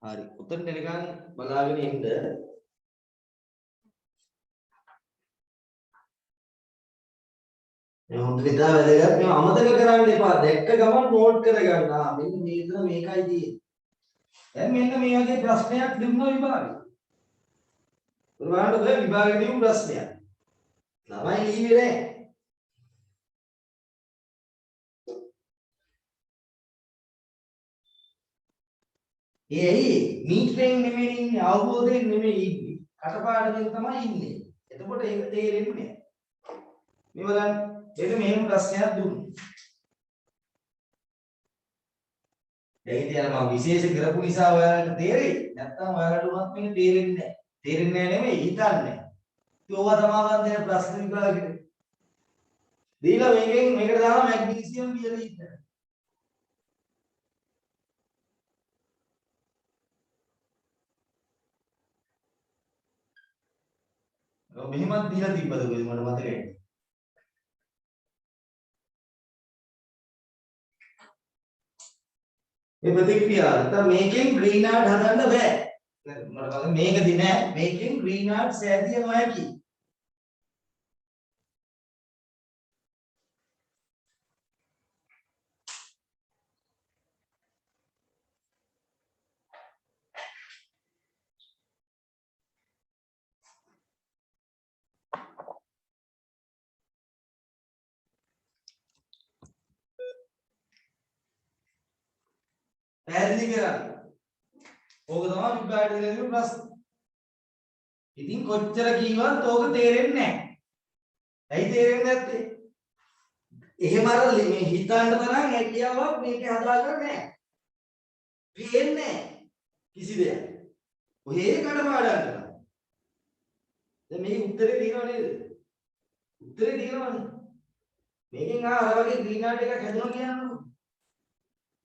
හරි උතන් නිකන් බලාගෙන ඉන්න මේ හොඳට ඉඳලා වැදගත් මේ අමතක කරන්න එපා දැක්ක ගමන් නෝට් කරගන්න මෙන්න මේක මේකයි තියෙන්නේ දැන් මෙන්න මේ වගේ ප්‍රශ්නයක් දුන්නා විභාගේ උදාහරණයක් විභාගෙ දීපු ප්‍රශ්නයක් ළමයි ලියුවේ නැහැ ඒ ඇයි මීටරෙන් නෙමෙයි ඉන්නේ අවබෝධයෙන් නෙමෙයි ඉන්නේ කටපාඩමින් තමයි ඉන්නේ එතකොට ඒක තේරෙන්නේ නැහැ මේ බලන්න මෙන්න මෙහෙම ප්‍රශ්නයක් දුන්නේ දැන් ඉතින් මම විශේෂ කරපු නිසා ඔයාලට තේරෙයි නැත්නම් ඔයාලට උනත් මේක තේරෙන්නේ නැහැ තේරෙන්නේ නැහැ නෙමෙයි හිතන්නේ ඉතින් ඕවා තමයි මම දෙන ප්‍රශ්න විභාගෙට දීලා මේකට දාලා මැග්නීසියම් කියලා ඉන්න මෙහෙමත් දීලා තිබ්බද කොහෙද මට මතකයි. මේ ප්‍රතික්‍රියාව නැත්නම් මේකෙන් ග්‍රීනාඩ් හදන්න බෑ. මට මේකදී නෑ මේකෙන් ග්‍රීනාඩ් සෑදිය නොහැකි. පැහැදිලි කරගන්න. ඕක තමයි විභාගයට දෙන ප්‍රශ්න. ඉතින් කොච්චර කීවත් ඕක තේරෙන්නේ නැහැ. ඇයි තේරෙන්නේ නැත්තේ? එහෙම අර මේ හිතන්න තරම් හැකියාවක් මේකේ හදාගන්න නැහැ. පේන්නේ නැහැ කිසි දෙයක්. ඔහේ කඩපාඩම් කරනවා. දැන් මේ උත්තරේ තියෙනව නේද? උත්තරේ තියෙනවනේ. මේකෙන් අර වගේ ග්‍රීනාඩ් එකක් හැදුණා කියන්නේ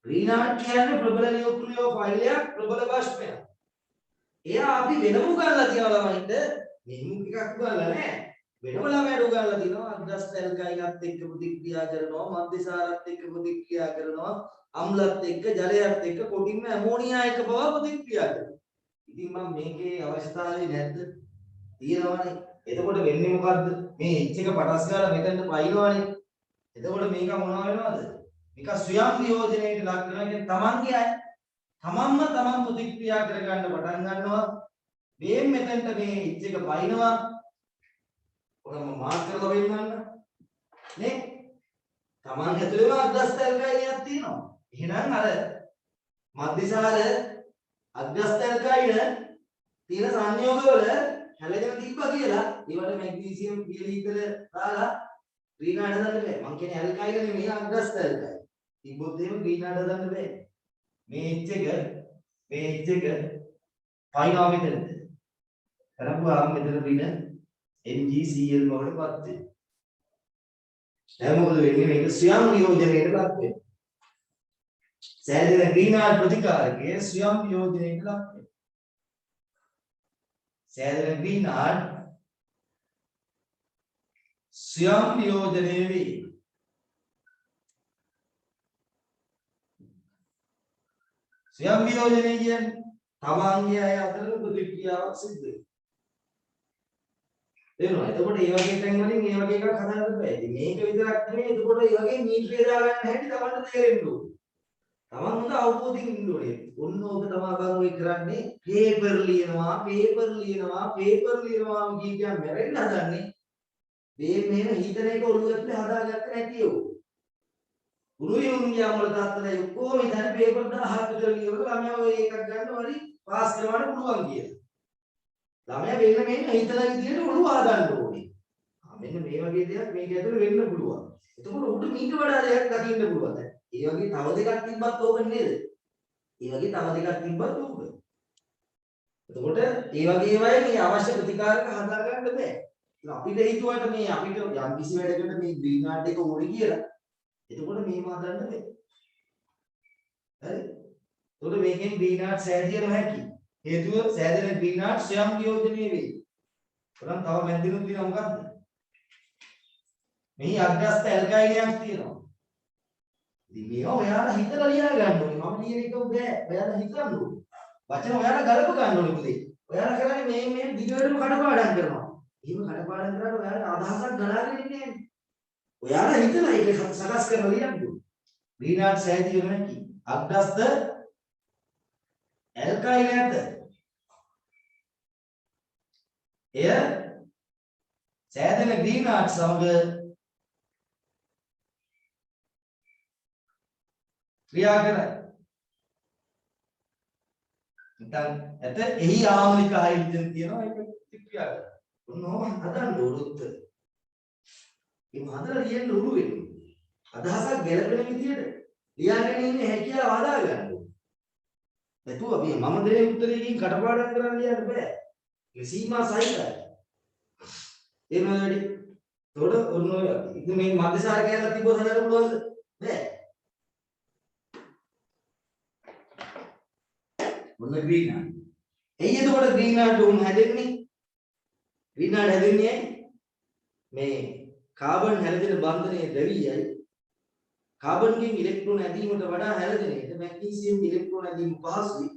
ග්‍රීනාඩ් කියන්නේ ප්‍රබල නියුක්ලියෝ ෆයිලයක් ප්‍රබල බෂ්පයක්. එයා අපි වෙනම ගන්නලා තියනවා ළමයින්ට මෙහෙම එකක් ගන්නලා නැහැ. වෙනම ළමයට උගන්ලා තිනවා අඩ්ජස්ට් ඇල්කයිනත් එක්ක ප්‍රතික්‍රියා කරනවා මධ්‍යසාරත් එක්ක ප්‍රතික්‍රියා කරනවා අම්ලත් එක්ක ජලයත් එක්ක කොටින්ම ඇමෝනියා එක්ක බව ප්‍රතික්‍රියා කරනවා. ඉතින් මම මේකේ අවශ්‍යතාවය නැද්ද? තියෙනවනේ. එතකොට වෙන්නේ මොකද්ද? මේ H එක පටස් ගාලා මෙතනට පයින්නවනේ. එතකොට මේක මොනවා වෙනවද? මේක ස්වයං වියෝජනයේට ලක් වෙනවා කියන්නේ තමන්ගේ අය තමන්ම තමන් ප්‍රතික්‍රියා කරගන්න පටන් ගන්නවා මේ මෙතෙන්ට මේ H එක පයින්නවා ඔකම මාක් කරලා වෙන්නන්න නේ තමන් ඇතුළේම අග්‍රස්තල්කයියක් තියෙනවා එහෙනම් අර මධ්‍යසාර අග්‍රස්තල්කයින තියෙන සංයෝගවල හැලගෙන තිබ්බා කියලා ඒවට මැග්නීසියම් පියලීතර දාලා ග්‍රීනාඩ් හදන්න බෑ මං කියන්නේ ඇල්කයින නෙමෙයි අග්‍රස්තල්කයි තිබ්බොත් එහෙම ග්‍රීනාඩ් හදන්න බෑ මේ H එක පයින්නවා මෙතනද කරපුවාම මෙතන පින MgCl බවට පත් වෙනවා දැන් මොකද වෙන්නේ මේක ස්වයං නියෝජනයේට ලක් වෙනවා සෑදෙන ග්‍රීන්හාර්ඩ් ප්‍රතිකාරකයේ ස්වයං වියෝජනයට ලක් වෙනවා. සෑදෙන ග්‍රීන්හාර්ඩ් ස්වයං වියෝජනය වේ. ස්වයං වියෝජනය කියන්නේ තමන්ගේ අය අතර ප්‍රතික්‍රියාවක් සිද්ධ වෙනවා. තේරුණා? එතකොට මේ වගේ තැන් වලින් මේ වගේ එකක් හදාගන්න බෑ. ඉතින් මේක විතරක් නෙමෙයි. එතකොට මේ වගේ නීති බෙදා ගන්න හැටි තමන්ට තේරෙන්න ඕනේ. තමන් හොඳ අවබෝධයෙන් ඉන්න ඕනේ. ඔන්න ඕක තමයි බං ඔය කරන්නේ. පේපර් ලියනවා කියන මැරෙන්න හදන්නේ. මේ මේන හිතන එක ඔළුව ඇතුලේ හදාගත්තේ නැති ඒව. උරුයි උන්ගේ අම්මල තාත්තලා ඔක්කොම ඉතින් පේපර් 1000ක් විතර ලියවල ළමයා ඔය එකක් ගන්න වරි පාස් කරවන්න පුළුවන් කියලා. ළමයා වෙන මේන හිතලා විදියට ඔළුව හදන්න ඕනේ. මෙන්න මේ වගේ දෙයක් මේක ඇතුලේ වෙන්න පුළුවන්. එතකොට උඩ මීට වඩා දෙයක් දකින්න පුළුවන්. ඒ වගේ තව දෙකක් තිබ්බත් ඕක නේද? ඒ වගේ තව දෙකක් තිබ්බත් ඕක. එතකොට ඒ වගේ ඒවායේ මේ අවශ්‍ය ප්‍රතිකාරක හදාගන්න බෑ. අපිට හිතුවට මේ අපිට යම් කිසි වැඩකට මේ ග්‍රීන්හාර්ඩ් එක ඕනේ කියලා. එතකොට මේව හදන්න බෑ. හරි? එතකොට මේකෙන් ග්‍රීන්හාර්ඩ් සෑදිය නොහැකි. හේතුව සෑදෙන ග්‍රීන්හාර්ඩ් ස්වයං වියෝජනය වේ. බලන්න තව මැදිනුත් තියෙනවා මොකද්ද? මෙහි අග්‍රස්ත ඇල්කයිනයක් තියෙනවා. ඉතින් මේවා ඔයාලා හිතලා ලියා ගන්න ඕනේ. මම ලියන එක බෑ. ඔයාලා හිතන්න ඕනේ. වචන ඔයාලා ගලප ගන්න ඕනේ පුතේ. ඔයාලා කරන්නේ මේ දිගටම කඩපාඩම් කරනවා. එහෙම කඩපාඩම් කරාට ඔයාලා අදහසක් ගලාගෙන ඉන්නේ නැහැ. ඔයාලා හිතලා ඒක සකස් කරලා ලියන්න ඕනේ. ග්‍රීන්හාර්ඩ් සෑදිය නොහැකි. අග්‍රස්ත ඇල්කයිනයද එය සෑදෙන ග්‍රීන්හාර්ඩ් සමග ක්‍රියා කරයි. නැත්නම් ඇත එහි ආම්ලික හයිඩ්‍රජන් තියෙනවා ඒක ක්‍රියා කරනවා. ඔන්නෝම හදන්න උරුත්. මේ හදලා ලියන්න උරු වෙනවා. අදහසක් ගැලපෙන විදියට ලියාගෙන ඉන්නේ හැකියාව හදා ගන්න ඕනේ. නැතුව මේ මම දෙන උත්තරයකින් කටපාඩම් කරන්න යන්න බෑ. මේ සීමා සහිතයි. ඒ මොනවද? තොඩ ඔන්න ඔය ඉතින් මේ මධ්‍යසාර කියලා තිබ්බොත් හදන්න පුළුවන්ද? බෑ. මොන ග්‍රීන්හාර්ඩ්. එයි එතකොට ග්‍රීන්හාර්ඩ් උන් හැදෙන්නේ. ග්‍රීන්හාර්ඩ් හැදෙන්නේ මේ කාබන් හැලදෙන බන්ධනයේ ද්‍රවීයයි කාබන්ගෙන් ඉලෙක්ට්‍රෝන ඇදීමට වඩා හැලදෙනේට මැග්නීසියම් ඉලෙක්ට්‍රෝන ඇදීම පහසුයි.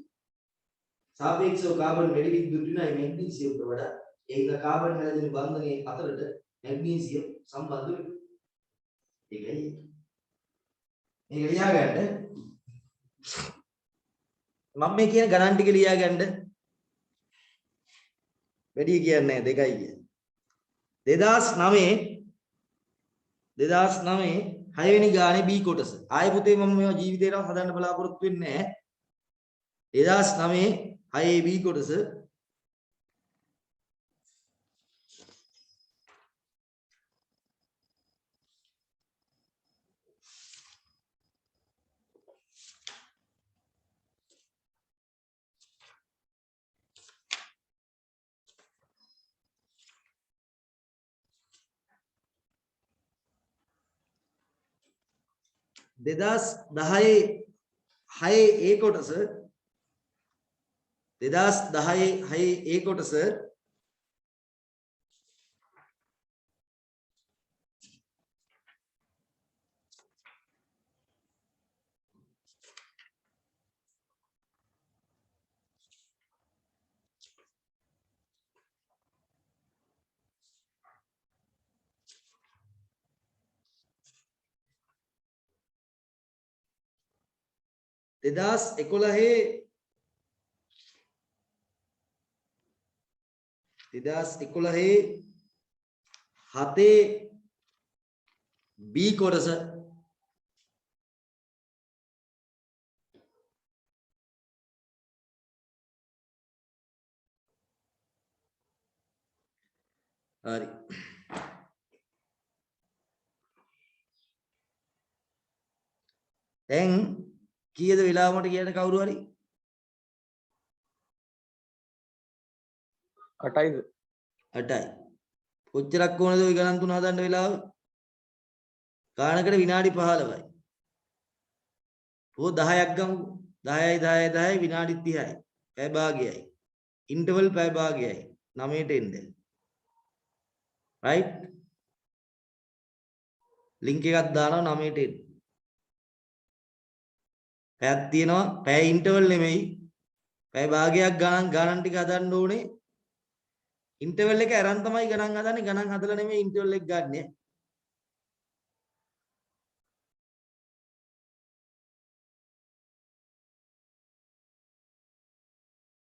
සාපේක්ෂව කාබන් වැඩි විද්‍යුත් විනායි මැග්නීසියම්ට වඩා. ඒක කාබන් හැලදෙන බන්ධනයේ අතරට මැග්නීසියම් සම්බන්ධ වෙනවා. ඒකයි. මේක ලියා ගන්න. මම මේ කියන ගණන් ටික ලියා ගන්න. වැඩි කියන්නේ දෙකයි කියන්නේ. 2009 6 වෙනි ගානේ B කොටස. ආයෙ පුතේ මම මේවා ජීවිතේට හදන්න බලාපොරොත්තු වෙන්නේ නැහැ. 2009 6 B කොටස. දෙදස් 10 6 ඒ කොටස 2010 6 ඒ කොටස දෙදස් 11 7 B කොටස හරි දැන් කීයද වෙලාවකට කියන කවුරු හරි 8යිද 8යි කොච්චරක් ඕනද ওই ගණන් තුන හදන්න වෙලාව ගානකට විනාඩි 15යි ඕ 10ක් ගමු 10යි 10යි 10යි විනාඩි 30යි පැය භාගයයි ඉන්ටර්වල් පැය භාගයයි 9ට එන්න රයිට් ලින්ක් එකක් දානවා 9ට එන්න පැයක් තියෙනවා පැය ඉන්ටර්වල් නෙමෙයි පැය භාගයක් ගණන් ටික හදන්න ඕනේ ඉන්ටර්වල් එක අරන් තමයි ගණන් හදන්නේ ගණන් හදලා නෙමෙයි ඉන්ටර්වල් එක ගන්නෙ